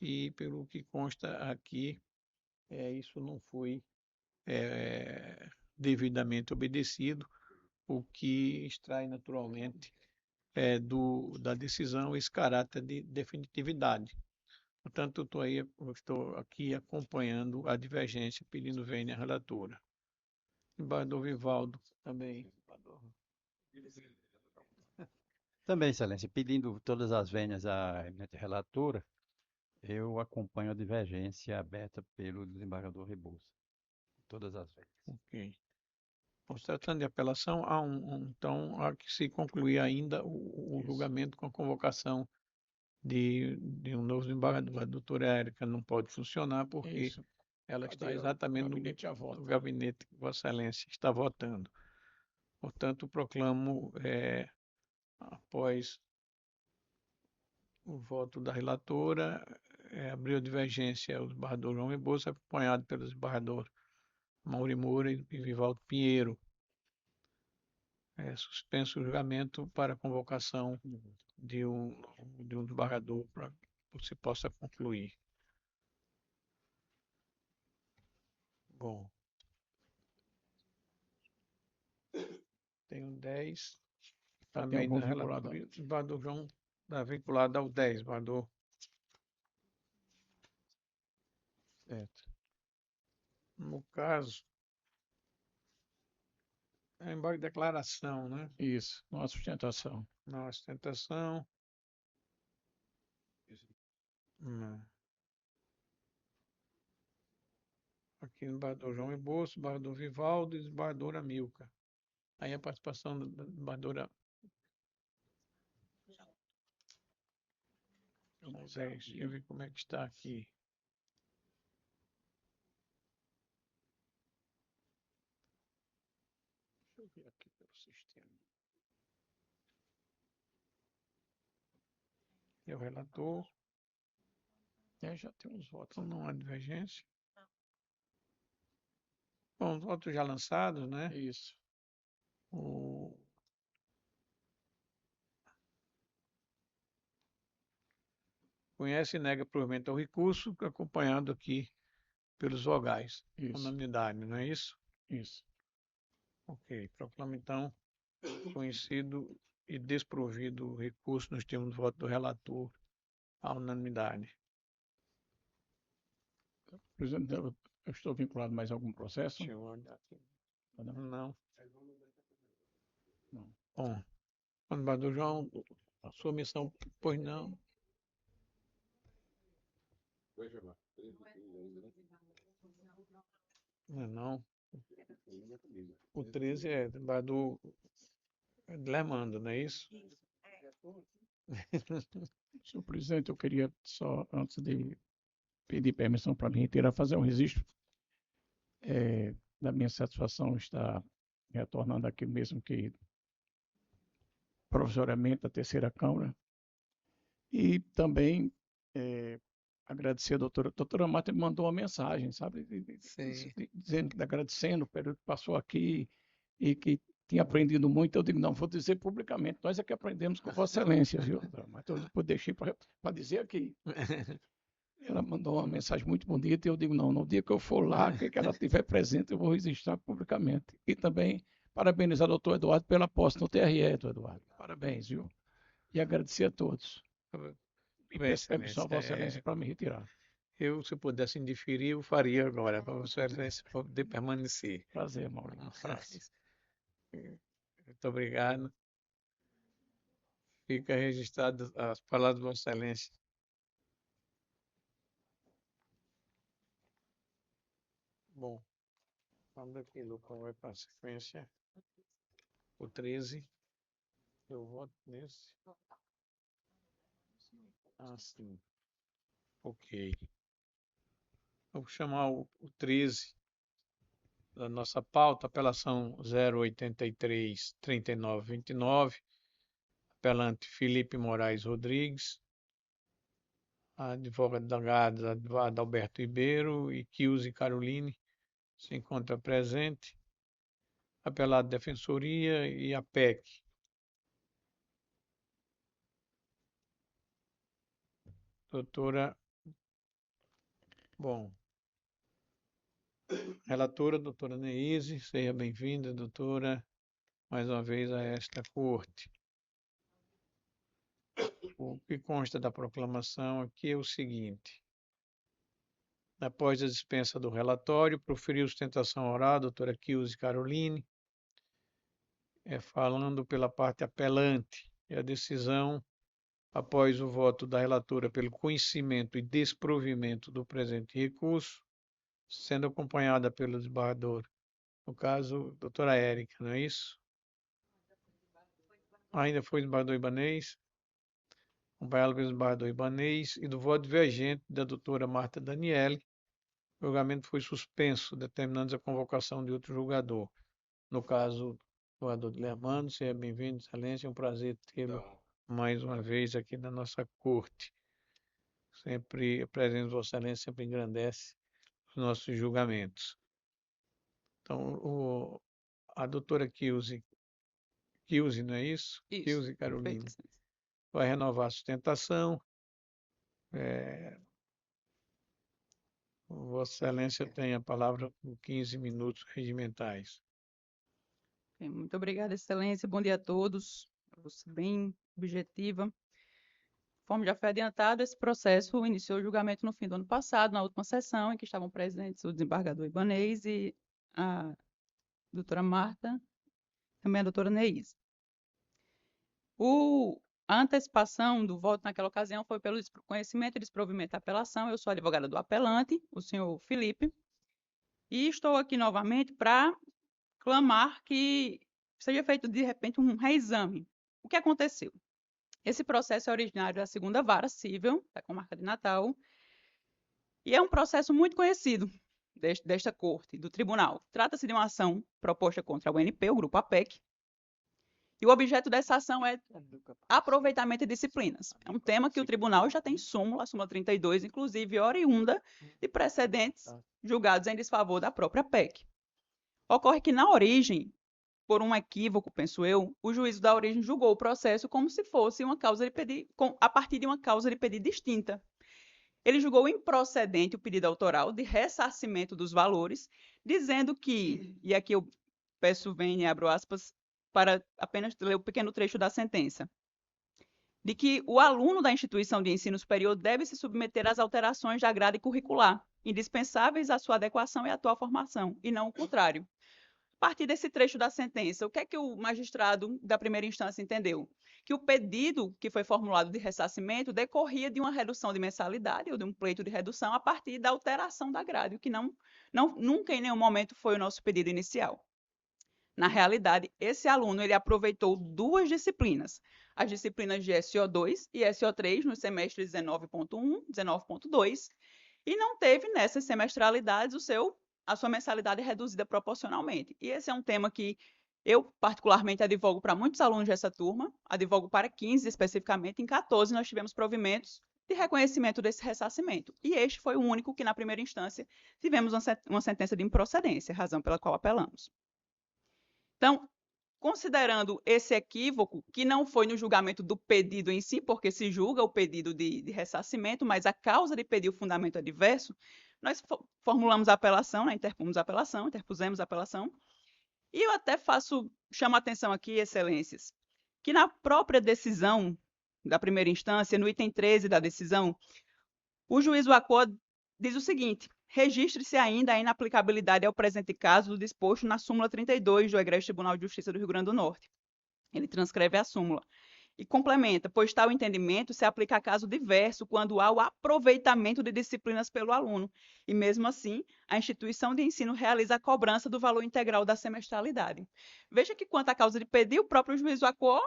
e pelo que consta aqui, isso não foi devidamente obedecido, o que extrai naturalmente da decisão esse caráter de definitividade. Portanto, eu estou aqui acompanhando a divergência, pedindo vênia à relatora. Embaixador Vivaldo, também. Também, Excelência, pedindo todas as vênias à eminente relatora, eu acompanho a divergência aberta pelo desembargador Rebouça. Todas as vênias. Ok. Bom, se tratando de apelação, então há que se concluir ainda o julgamento com a convocação de um novo desembargador. A doutora Érica não pode funcionar porque ela está exatamente no gabinete que Vossa Excelência está votando. Portanto, proclamo, após o voto da relatora, abriu a divergência o desembargador João Rebouça, acompanhado pelo desembargador Mauri Moura e Vivaldo Pinheiro. Suspenso o julgamento para a convocação de um desembargador para que se possa concluir. Bom. Tenho 10. Também da relatoria. Desembargador João está vinculado ao 10, desembargador. Certo. No caso, É embora declaração, né? Isso, não há sustentação. Não há sustentação. Não. Aqui no desembargador João Rebouças, desembargador Vivaldo e desembargadora Milka. Aí a participação da desembargadora Moisés. Deixa eu ver como é que está aqui. Deixa eu ver aqui pelo sistema. E o relator. Já tem uns votos. Então não há divergência. Bom, os votos já lançados, né? Isso. Conhece e nega provimento ao recurso, acompanhado aqui pelos vogais. Isso. Unanimidade, não é isso? Isso. Ok. Proclamo, então, conhecido e desprovido o recurso nos termos do voto do relator à unanimidade. Presidente, eu estou vinculado a mais algum processo? Deixa eu olhar aqui. Não. Não. Bom, desembargador João, a sua missão, pois não. Não. O 13 é desembargador Lermando, não é isso? Senhor presidente, eu queria só, antes de pedir permissão para me retirar, fazer um registro da minha satisfação estar retornando aqui mesmo que provisoriamente à terceira Câmara. E também agradecer a doutora Marta me mandou uma mensagem, sabe? Dizendo, agradecendo o período que passou aqui e que tinha aprendido muito. Eu digo, não, vou dizer publicamente, nós é que aprendemos com Vossa Excelência, viu? Mas eu deixei para dizer aqui. Ela mandou uma mensagem muito bonita e eu digo, não, no dia que eu for lá, que ela estiver presente, eu vou registrar publicamente. E também parabenizar o doutor Eduardo pela posse no TRE, doutor Eduardo. Parabéns, viu? E agradecer a todos. E peço permissão a Vossa Excelência para me retirar. Eu, se pudesse indiferir, eu faria agora, para Vossa Excelência poder permanecer. Prazer, Maurinho. Muito obrigado. Fica registrado as palavras de Vossa Excelência. Bom, vamos aqui, Lucão, vai para a sequência. O 13. Eu voto nesse. Sim. Ok. Vou chamar o 13 da nossa pauta, apelação 083-3929, apelante Felipe Moraes Rodrigues, advogado Alberto Ribeiro e Kilze Caroline se encontra presente, apelado Defensoria e a PEC. Doutora, bom, relatora, doutora Neise, seja bem-vinda, doutora, mais uma vez a esta corte. O que consta da proclamação aqui é o seguinte. Após a dispensa do relatório, proferiu sustentação oral a doutora Kilze Caroline, falando pela parte apelante, e a decisão, após o voto da relatora pelo conhecimento e desprovimento do presente recurso, sendo acompanhada pelo desembargador, no caso, doutora Érica, não é isso? Ainda foi o desembargador Ibanez, acompanhado pelo desembargador Ibanez, e do voto divergente da doutora Marta Daniele, o julgamento foi suspenso, determinando a convocação de outro julgador. No caso, o julgador Lermando, seja bem-vindo, excelência, é um prazer tê-lo mais uma vez aqui na nossa corte. Sempre, a presença de Vossa Excelência sempre engrandece os nossos julgamentos. Então, a doutora Kilze, não é isso? Isso. Kilze Carolina, Perfeito. vai renovar a sustentação. Vossa Excelência tem a palavra por 15 minutos regimentais. Muito obrigada, Excelência. Bom dia a todos. Vou ser bem objetiva. Conforme já foi adiantado, esse processo iniciou o julgamento no fim do ano passado, na última sessão, em que estavam presentes o desembargador Ibanez e a doutora Marta também a doutora Neise. A antecipação do voto naquela ocasião foi pelo conhecimento e desprovimento da apelação. Eu sou advogada do apelante, o senhor Felipe, e estou aqui novamente para clamar que seja feito, de repente, um reexame. O que aconteceu? Esse processo é originário da 2ª Vara Civil, da Comarca de Natal, e é um processo muito conhecido desta corte, do tribunal. Trata-se de uma ação proposta contra o UNP, o Grupo APEC, e o objeto dessa ação é aproveitamento de disciplinas. É um tema que o tribunal já tem súmula, a súmula 32, inclusive oriunda de precedentes julgados em desfavor da própria PEC. Ocorre que, na origem, por um equívoco, penso eu, o juízo da origem julgou o processo como se fosse uma causa de pedido, a partir de uma causa de pedido distinta. Ele julgou improcedente o pedido autoral de ressarcimento dos valores, dizendo que, e aqui eu peço, venha e abro aspas, para apenas ler o pequeno trecho da sentença, de que o aluno da instituição de ensino superior deve se submeter às alterações da grade curricular, indispensáveis à sua adequação e à atual formação, e não o contrário. A partir desse trecho da sentença, o que é que o magistrado da primeira instância entendeu? Que o pedido que foi formulado de ressarcimento decorria de uma redução de mensalidade ou de um pleito de redução a partir da alteração da grade, o que nunca em nenhum momento foi o nosso pedido inicial. Na realidade, esse aluno ele aproveitou 2 disciplinas, as disciplinas de SO2 e SO3 nos semestres 19.1, 19.2, e não teve nessas semestralidades a sua mensalidade reduzida proporcionalmente. E esse é um tema que eu, particularmente, advogo para muitos alunos dessa turma, advogo para 15 especificamente, em 14 nós tivemos provimentos de reconhecimento desse ressarcimento. E este foi o único que, na primeira instância, tivemos uma sentença de improcedência, razão pela qual apelamos. Então, considerando esse equívoco, que não foi no julgamento do pedido em si, porque se julga o pedido de ressarcimento, mas a causa de pedir o fundamento adverso, nós formulamos a apelação, né, interpusemos a apelação, e eu até chamo a atenção aqui, excelências, que na própria decisão da primeira instância, no item 13 da decisão, o juiz Wacô diz o seguinte: registre-se ainda a inaplicabilidade ao presente caso do disposto na súmula 32 do Egrégio Tribunal de Justiça do Rio Grande do Norte. Ele transcreve a súmula e complementa, pois tal entendimento se aplica a caso diverso quando há o aproveitamento de disciplinas pelo aluno. E mesmo assim, a instituição de ensino realiza a cobrança do valor integral da semestralidade. Veja que quanto à causa de pedir, o próprio juiz Wacô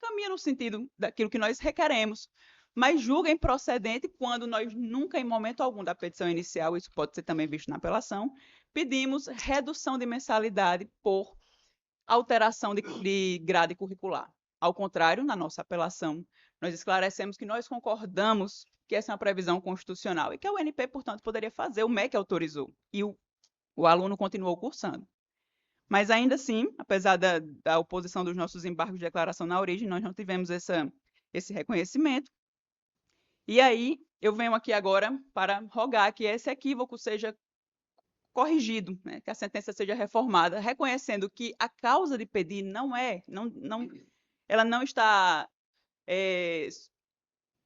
caminha no sentido daquilo que nós requeremos, mas julga improcedente quando nós nunca, em momento algum da petição inicial, isso pode ser também visto na apelação, pedimos redução de mensalidade por alteração de grade curricular. Ao contrário, na nossa apelação, nós esclarecemos que nós concordamos que essa é uma previsão constitucional e que a UNP, portanto, poderia fazer, o MEC autorizou, e o aluno continuou cursando. Mas ainda assim, apesar da oposição dos nossos embargos de declaração na origem, nós não tivemos esse reconhecimento. E aí, eu venho aqui agora para rogar que esse equívoco seja corrigido, né? Que a sentença seja reformada, reconhecendo que a causa de pedir ela não está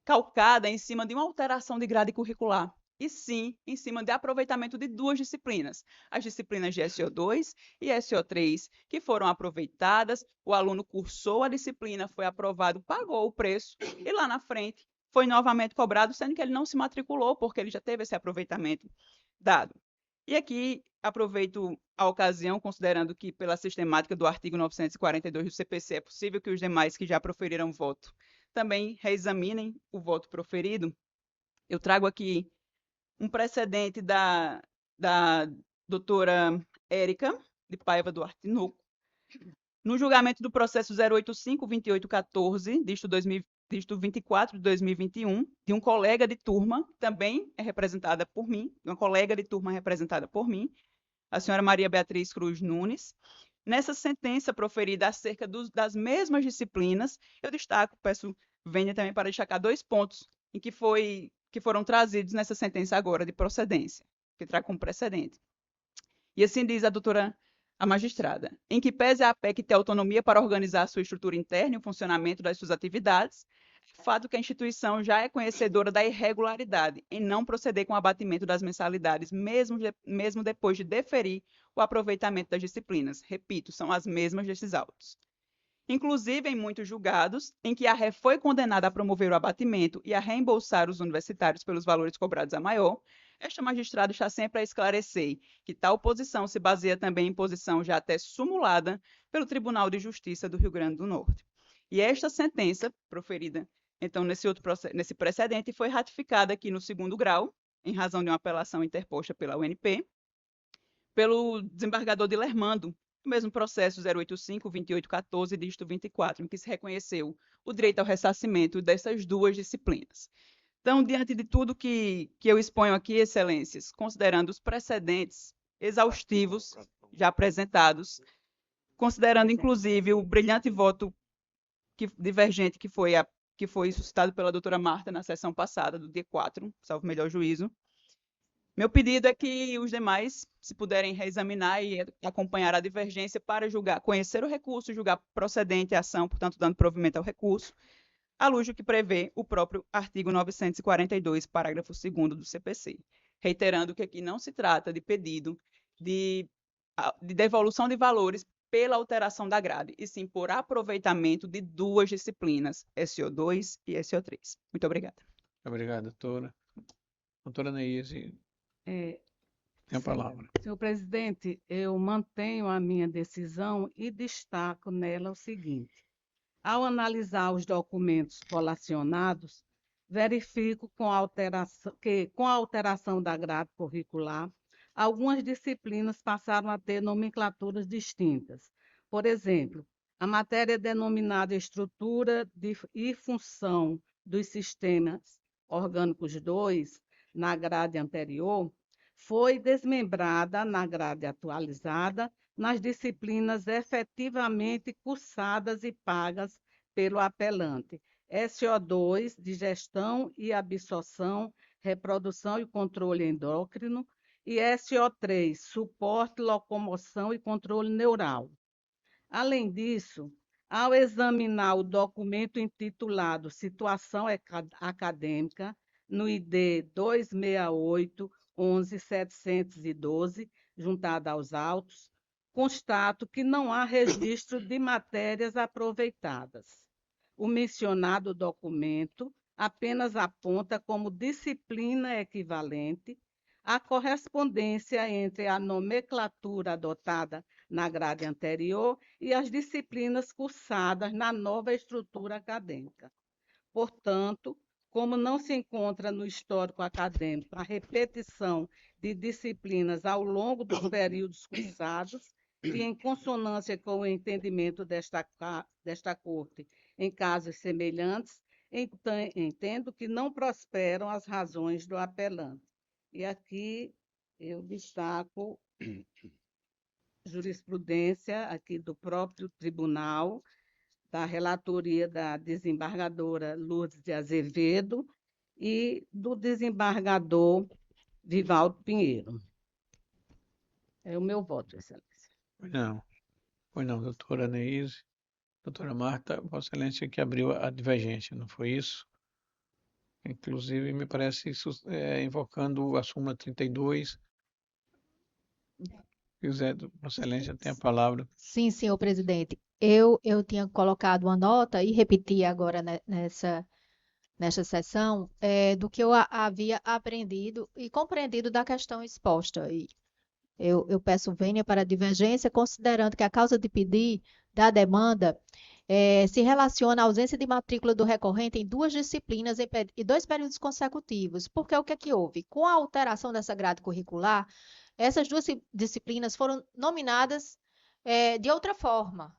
calcada em cima de uma alteração de grade curricular, e sim em cima de aproveitamento de 2 disciplinas, as disciplinas de SO2 e SO3, que foram aproveitadas, o aluno cursou a disciplina, foi aprovado, pagou o preço, e lá na frente foi novamente cobrado, sendo que ele não se matriculou, porque ele já teve esse aproveitamento dado. E aqui aproveito a ocasião, considerando que pela sistemática do artigo 942 do CPC é possível que os demais que já proferiram voto também reexaminem o voto proferido. Eu trago aqui um precedente da doutora Érica de Paiva Duarte Tinoco, no julgamento do processo 085-2814, dígito 24 de 2021, de um colega de turma, também é representada por mim, uma colega de turma representada por mim, a senhora Maria Beatriz Cruz Nunes. Nessa sentença proferida acerca das mesmas disciplinas, eu destaco, peço venha também para destacar 2 pontos em que foram trazidos nessa sentença agora de procedência, que trago como precedente. E assim diz a magistrada: em que pese a APEC ter autonomia para organizar sua estrutura interna e o funcionamento das suas atividades, fato que a instituição já é conhecedora da irregularidade em não proceder com o abatimento das mensalidades, mesmo depois de deferir o aproveitamento das disciplinas. Repito, são as mesmas desses autos. Inclusive em muitos julgados, em que a ré foi condenada a promover o abatimento e a reembolsar os universitários pelos valores cobrados a maior, esta magistrada está sempre a esclarecer que tal posição se baseia também em posição já até sumulada pelo Tribunal de Justiça do Rio Grande do Norte. E esta sentença, proferida então nesse precedente, foi ratificada aqui no 2º grau, em razão de uma apelação interposta pela UNP, pelo desembargador Dilermando, o mesmo processo 085-2814, dígito 24, em que se reconheceu o direito ao ressarcimento dessas duas disciplinas. Então, diante de tudo que eu exponho aqui, excelências, considerando os precedentes exaustivos já apresentados, considerando inclusive o brilhante voto divergente que foi suscitado pela doutora Marta na sessão passada, do dia 4, salvo melhor juízo, meu pedido é que os demais, se puderem reexaminar e acompanhar a divergência para julgar, conhecer o recurso, julgar procedente a ação, portanto, dando provimento ao recurso, à luz do que prevê o próprio artigo 942, parágrafo 2º do CPC. Reiterando que aqui não se trata de pedido de devolução de valores pela alteração da grade, e sim por aproveitamento de duas disciplinas, SO2 e SO3. Muito obrigada. Obrigado, doutora. Doutora Neise, tem a palavra. Senhor presidente, eu mantenho a minha decisão e destaco nela o seguinte: ao analisar os documentos colacionados, verifico que, com a alteração da grade curricular, algumas disciplinas passaram a ter nomenclaturas distintas. Por exemplo, a matéria denominada Estrutura e Função dos Sistemas Orgânicos 2, na grade anterior, foi desmembrada na grade atualizada nas disciplinas efetivamente cursadas e pagas pelo apelante. SO2, de Gestão e Absorção, Reprodução e Controle Endócrino, e SO3, Suporte, Locomoção e Controle Neural. Além disso, ao examinar o documento intitulado Situação Acadêmica, no ID 268-11-712, juntado aos autos, constato que não há registro de matérias aproveitadas. O mencionado documento apenas aponta como disciplina equivalente a correspondência entre a nomenclatura adotada na grade anterior e as disciplinas cursadas na nova estrutura acadêmica. Portanto, como não se encontra no histórico acadêmico a repetição de disciplinas ao longo dos períodos cursados, e em consonância com o entendimento desta Corte em casos semelhantes, entendo que não prosperam as razões do apelante. E aqui eu destaco jurisprudência aqui do próprio tribunal, da relatoria da desembargadora Lourdes de Azevedo e do desembargador Vivaldo Pinheiro. É o meu voto, excelência. Pois não, doutora Neise. Doutora Marta, Vossa Excelência que abriu a divergência, não foi isso? Inclusive, me parece isso invocando a súmula 32. José, Vossa Excelência tem a palavra. Sim, senhor presidente. Eu tinha colocado uma nota e repeti agora nessa sessão do que eu havia aprendido e compreendido da questão exposta. E eu peço vênia para a divergência, considerando que a causa de pedir da demanda se relaciona à ausência de matrícula do recorrente em duas disciplinas e 2 períodos consecutivos. Porque o que é que houve? Com a alteração dessa grade curricular, essas duas disciplinas foram nominadas de outra forma.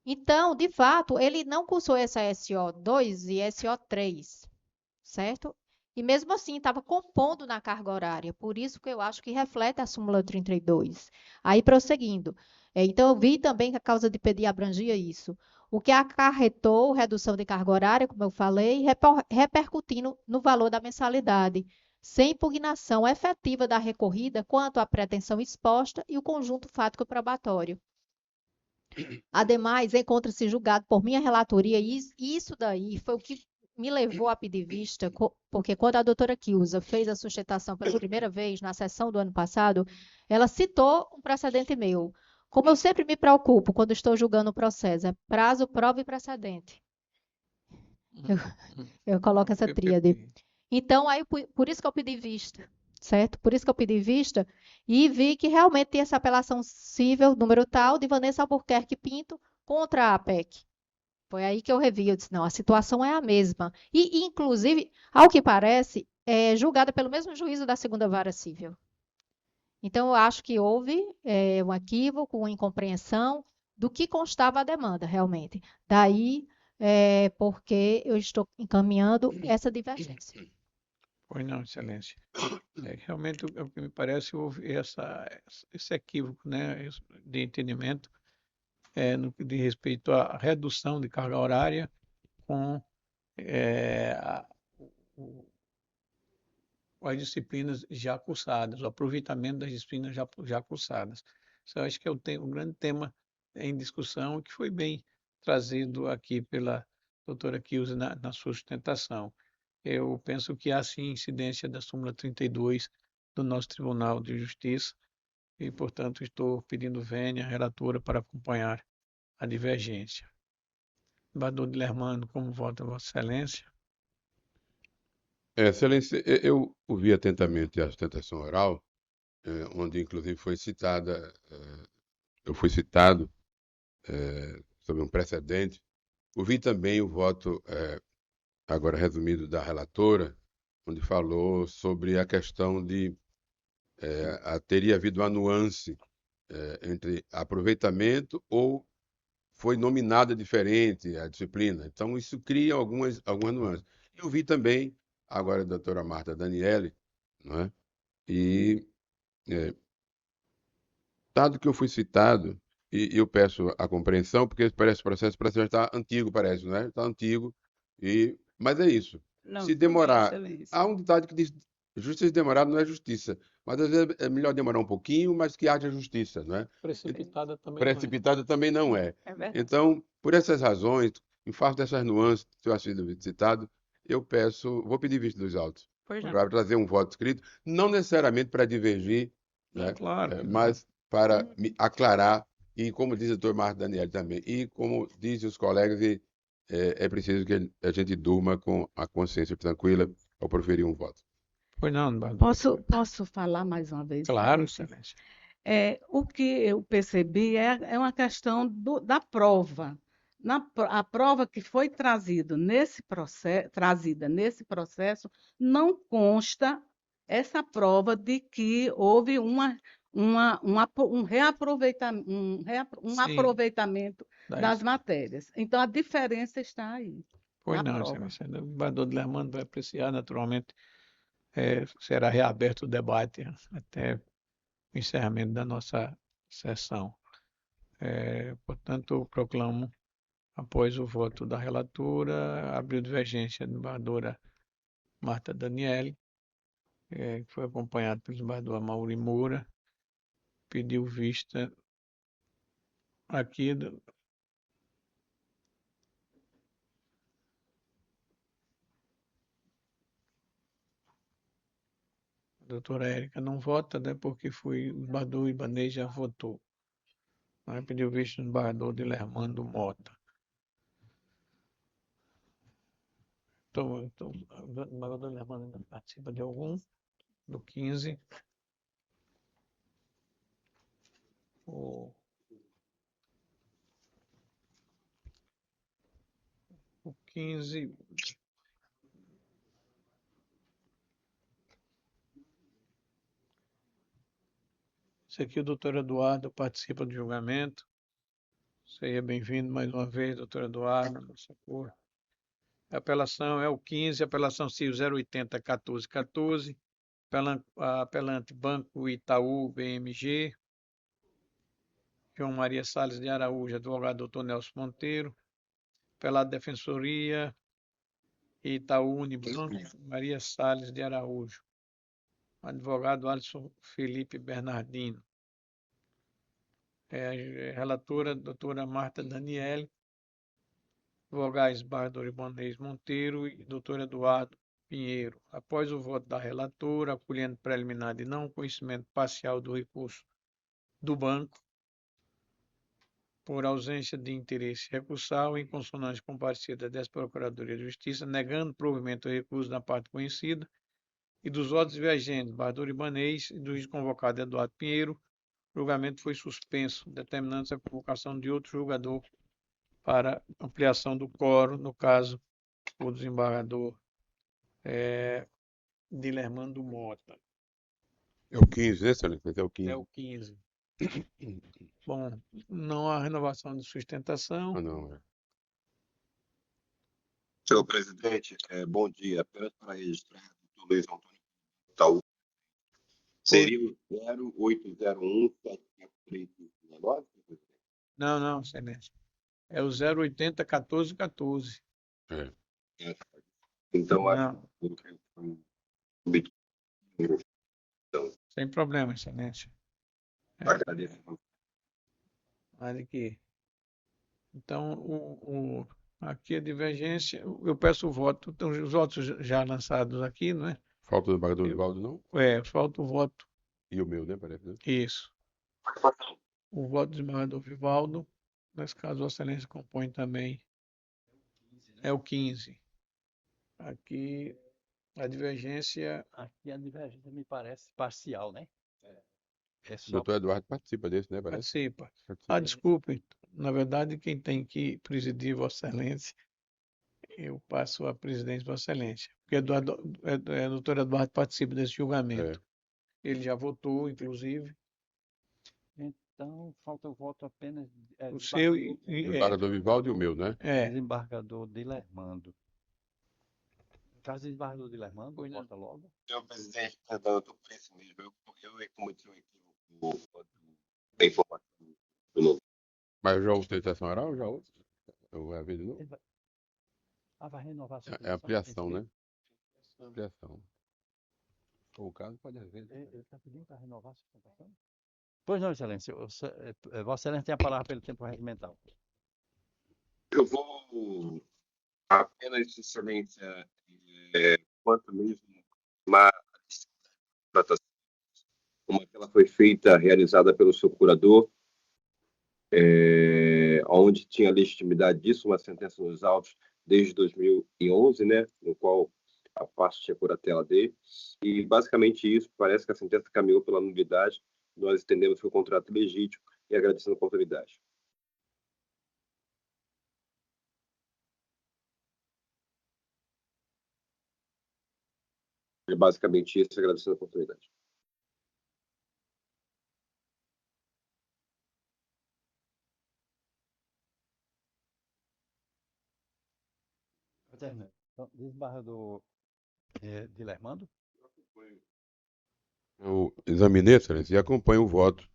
Então, de fato, ele não cursou essa SO2 e SO3, certo? E mesmo assim, estava compondo na carga horária. Por isso que eu acho que reflete a súmula 32. Aí, prosseguindo. Então, eu vi também que a causa de pedir abrangia isso. O que acarretou redução de carga horária, como eu falei, repercutindo no valor da mensalidade, sem impugnação efetiva da recorrida quanto à pretensão exposta e o conjunto fático probatório. Ademais, encontra-se julgado por minha relatoria, e isso daí foi o que me levou a pedir vista, porque quando a doutora Kilza fez a sustentação pela primeira vez, na sessão do ano passado, ela citou um precedente meu. Como eu sempre me preocupo quando estou julgando o processo, é prazo, prova e precedente. Eu coloco essa tríade. Então, aí, por isso que eu pedi vista, certo? Por isso que eu pedi vista e vi que realmente tem essa apelação cível, número tal, de Vanessa Albuquerque Pinto contra a APEC. Foi aí que eu revi, eu disse, não, a situação é a mesma. E, inclusive, ao que parece, é julgada pelo mesmo juízo da segunda vara civil. Então, eu acho que houve um equívoco, uma incompreensão do que constava a demanda, realmente. Daí, porque eu estou encaminhando essa divergência. Pois não, Excelência. Realmente, o que me parece, houve esse equívoco, né, de entendimento no que diz respeito à redução de carga horária com as disciplinas já cursadas, o aproveitamento das disciplinas já cursadas. Isso eu acho que é o grande tema em discussão, que foi bem trazido aqui pela doutora Kilza na sua sustentação. Eu penso que há sim incidência da súmula 32 do nosso Tribunal de Justiça e, portanto, estou pedindo vênia, relatora, para acompanhar a divergência. Embaixador Dilermando, como vota Vossa Excelência? Excelência, eu ouvi atentamente a sustentação oral, onde inclusive foi citada, eu fui citado sobre um precedente. Ouvi também o voto, agora resumido, da relatora, onde falou sobre a questão de teria havido uma nuance entre aproveitamento ou foi nominada diferente a disciplina. Então, isso cria algumas nuances. Eu vi também, agora, a doutora Marta Daniele, não é? E, dado que eu fui citado, e eu peço a compreensão, porque parece o processo já está antigo, parece, não é? Está antigo, mas é isso. Não, Se tudo bem, demorar, Excelência. há um ditado que diz, justiça demorada não é justiça, mas às vezes é melhor demorar um pouquinho, mas que haja justiça, não é? Precipitada também Precipitada também não é. É verdade. Então, por essas razões, em face dessas nuances que eu sido citado, eu peço, vou pedir vista dos autos, Pois não. para trazer um voto escrito, não necessariamente para divergir, né? Claro. Mas para me aclarar, e como diz o doutor Marco Daniel também, e como dizem os colegas, é preciso que a gente durma com a consciência tranquila ao proferir um voto. Pois não, embaixador. Posso falar mais uma vez? Claro, Excelência? Excelência. O que eu percebi é uma questão da prova. A prova que foi trazida nesse processo não consta essa prova de que houve um aproveitamento das matérias. Então, a diferença está aí. Pois na não, prova. Excelência. O embaixador Dilermando vai apreciar, naturalmente, será reaberto o debate até o encerramento da nossa sessão. Portanto, proclamo, após o voto da relatora, abriu divergência da embaixadora Marta Daniele, que foi acompanhado pelo embaixador Amaury Moura, pediu vista aqui a doutora Érica não vota, né, porque o embaixador Ibanez já votou. Pediu vista do embaixador Dilermando Mota. Então, o embaixador Dilermando ainda participa de algum? Do 15. O 15. Esse aqui, o doutor Eduardo, participa do julgamento. Seja bem-vindo mais uma vez, doutor Eduardo, nossa cor. A apelação é o 15, apelação civil 080-1414, apelante Banco Itaú BMG, João Maria Salles de Araújo, advogado doutor Nelson Monteiro, apelado Defensoria Itaú Unibanco, Maria Salles de Araújo, advogado Alisson Felipe Bernardino. Relatora, doutora Marta Daniele. Vogais, desembargador Ibanez Monteiro e doutor Eduardo Pinheiro. Após o voto da relatora, acolhendo preliminar de não conhecimento parcial do recurso do banco, por ausência de interesse recursal, em consonância com parecida da Procuradoria de Justiça, negando provimento ao recurso da parte conhecida, e dos votos divergentes, desembargador Ibanez e do juiz convocado Eduardo Pinheiro, o julgamento foi suspenso, determinando-se a convocação de outro julgador para ampliação do quórum, no caso, o desembargador Dilermando Mota. É o 15, né, Excelência? É o 15. É o 15. Bom, não há renovação de sustentação. Ah, não, é. Senhor presidente, bom dia. Apenas para registrar, doutor Luiz Antônio Itaú. Seria o 0801-743-19? Não, excelência. É o 080 14 14. É. Então, Não. acho que foi obtido. Então, Sem problema, excelência. agradeço. Olha aqui. Então, aqui a divergência, eu peço o voto. Então, os votos já lançados aqui, não é? Falta o desembargador Vivaldo, não? Falta o voto. E o meu, né? Parece, né? Isso. O voto do desembargador Vivaldo, nesse caso, Vossa Excelência compõe também. É o 15. Aqui, a divergência. Aqui a divergência me parece parcial, né? É O só doutor Eduardo participa desse, né? Parece. Participa. Desculpe. Na verdade, quem tem que presidir Vossa Excelência, eu passo a presidência de Vossa Excelência. Porque o doutor Eduardo participa desse julgamento. Ele já votou, inclusive. Então, falta o voto apenas. O seu e. O desembargador Vivaldo e o meu, né? Desembargador Dilermando. No caso do desembargador Dilermando, vota logo. Senhor presidente, perdão, eu estou por esse mesmo. Eu cometi um equívoco da informação do novo. Mas já houve sustentação oral ou já houve? Ou é a vez de novo? Vai renovar a É ampliação, né? Ampliação. Ou o caso pode haver. Ele está pedindo para renovar a sustentação? Pois não, Excelência. Vossa Excelência tem a palavra pelo tempo regimental. Eu vou apenas, Excelência, quanto mesmo uma tratação, como ela foi feita, realizada pelo seu curador, onde tinha legitimidade disso, uma sentença nos autos desde 2011, né, no qual a parte tinha curatela dele, e basicamente isso, parece que a sentença caminhou pela nulidade, nós entendemos que o contrato é legítimo e agradecendo a oportunidade. É basicamente isso, agradecendo a oportunidade. Então, desembargador Dilermando? Eu examinei, Excelência, e acompanho o voto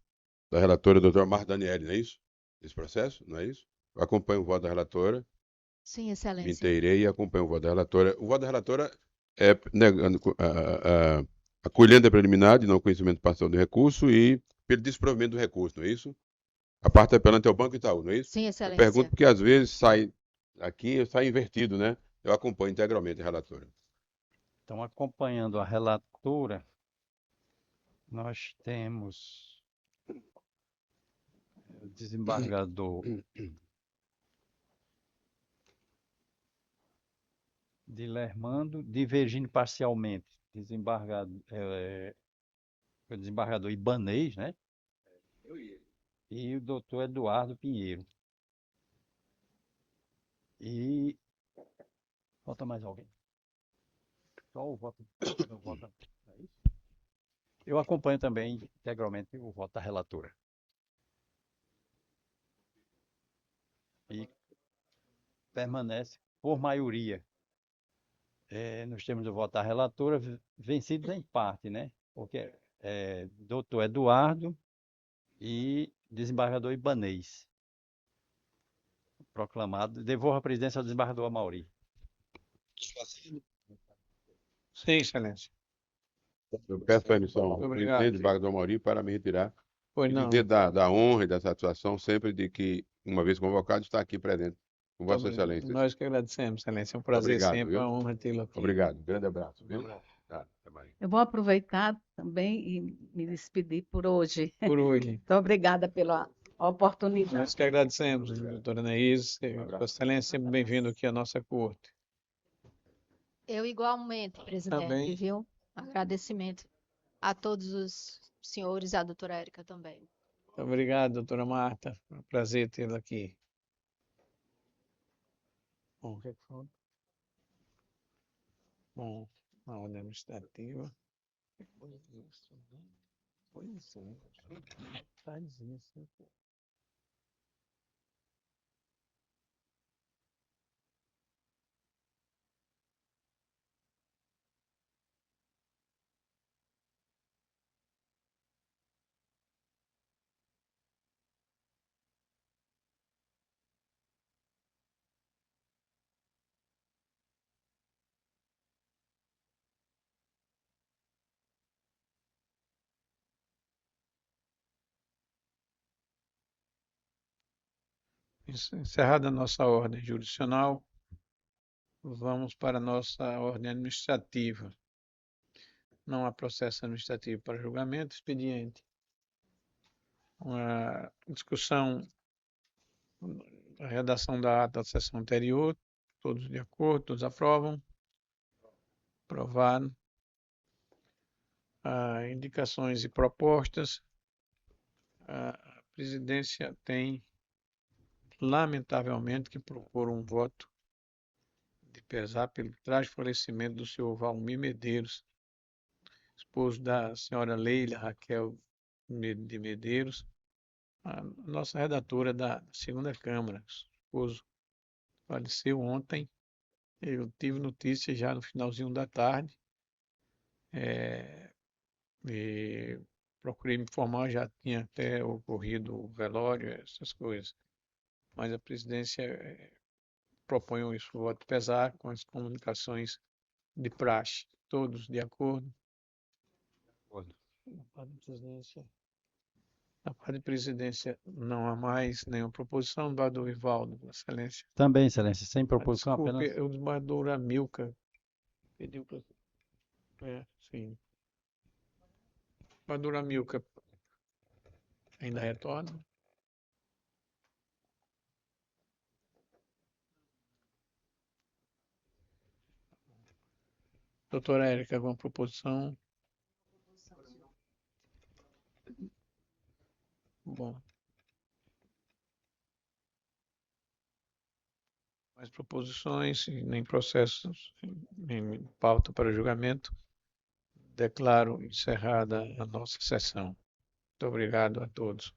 da relatora, doutora Marta Daniele, não é isso? Esse processo, não é isso? Eu acompanho o voto da relatora. Sim, Excelência. Me inteirei e acompanho o voto da relatora. O voto da relatora é negando, acolhendo a preliminar de não conhecimento parcial do recurso e pelo desprovimento do recurso, não é isso? A parte apelante é o Banco Itaú, não é isso? Sim, Eu Excelência. pergunto porque às vezes sai invertido, né? Eu acompanho integralmente a relatora. Então, acompanhando a relatora, nós temos o desembargador Dilermando, divergindo parcialmente, o desembargador Ibanez, né? E o doutor Eduardo Pinheiro. E falta mais alguém? Só o voto. É isso? Eu acompanho também integralmente o voto da relatora. E permanece por maioria. Nós temos o voto da relatora vencidos em parte, né? Porque doutor Eduardo e desembargador Ibanez. Proclamado. Devolvo a presidência ao desembargador Amauri. Sim, Excelência. Eu peço permissão ao Obrigado. presidente, desembargador Amauri, para me retirar Pois E não. dizer da honra e da satisfação sempre de que, uma vez convocado, está aqui presente com Vossa Excelência. Nós que agradecemos, Excelência. É um prazer Obrigado, sempre, viu? uma honra tê-lo aqui. Obrigado. Grande abraço, viu? abraço. Tá, até mais. Eu vou aproveitar também e me despedir por hoje. Por hoje. Muito obrigada pela oportunidade. Nós que agradecemos, doutora Anaís. Vossa Excelência, sempre bem-vindo aqui à nossa corte. Eu igualmente, presidente, Também. viu? Agradecimento a todos os senhores e à doutora Érica também. Muito obrigado, doutora Marta. É um prazer tê-la aqui. Bom, o que é que falta? Bom, a ordem administrativa. Pois é. Tá dizendo assim. Encerrada a nossa ordem jurisdicional, vamos para a nossa ordem administrativa. Não há processo administrativo para julgamento, expediente. Uma discussão, a redação da ata da sessão anterior, todos de acordo, todos aprovam. Aprovado. Indicações e propostas. A presidência tem, lamentavelmente, que propor um voto de pesar pelo trágico falecimento do senhor Valmir Medeiros, esposo da senhora Leila Raquel de Medeiros, a nossa redatora da segunda Câmara. O esposo faleceu ontem. Eu tive notícia já no finalzinho da tarde. E procurei me informar, já tinha até ocorrido o velório, essas coisas. Mas a presidência propõe isso, o voto de pesar com as comunicações de praxe. Todos de acordo? Da parte de presidência não há mais nenhuma proposição. Do desembargador Ivaldo, Vossa Excelência. Também, Excelência, sem proposição, Desculpe, apenas. o desembargador Amilcar pediu para... sim. O desembargador Amilcar ainda retorna? Doutora Érica, alguma proposição? Bom. Mais proposições, nem processos, nem pauta para julgamento. Declaro encerrada a nossa sessão. Muito obrigado a todos.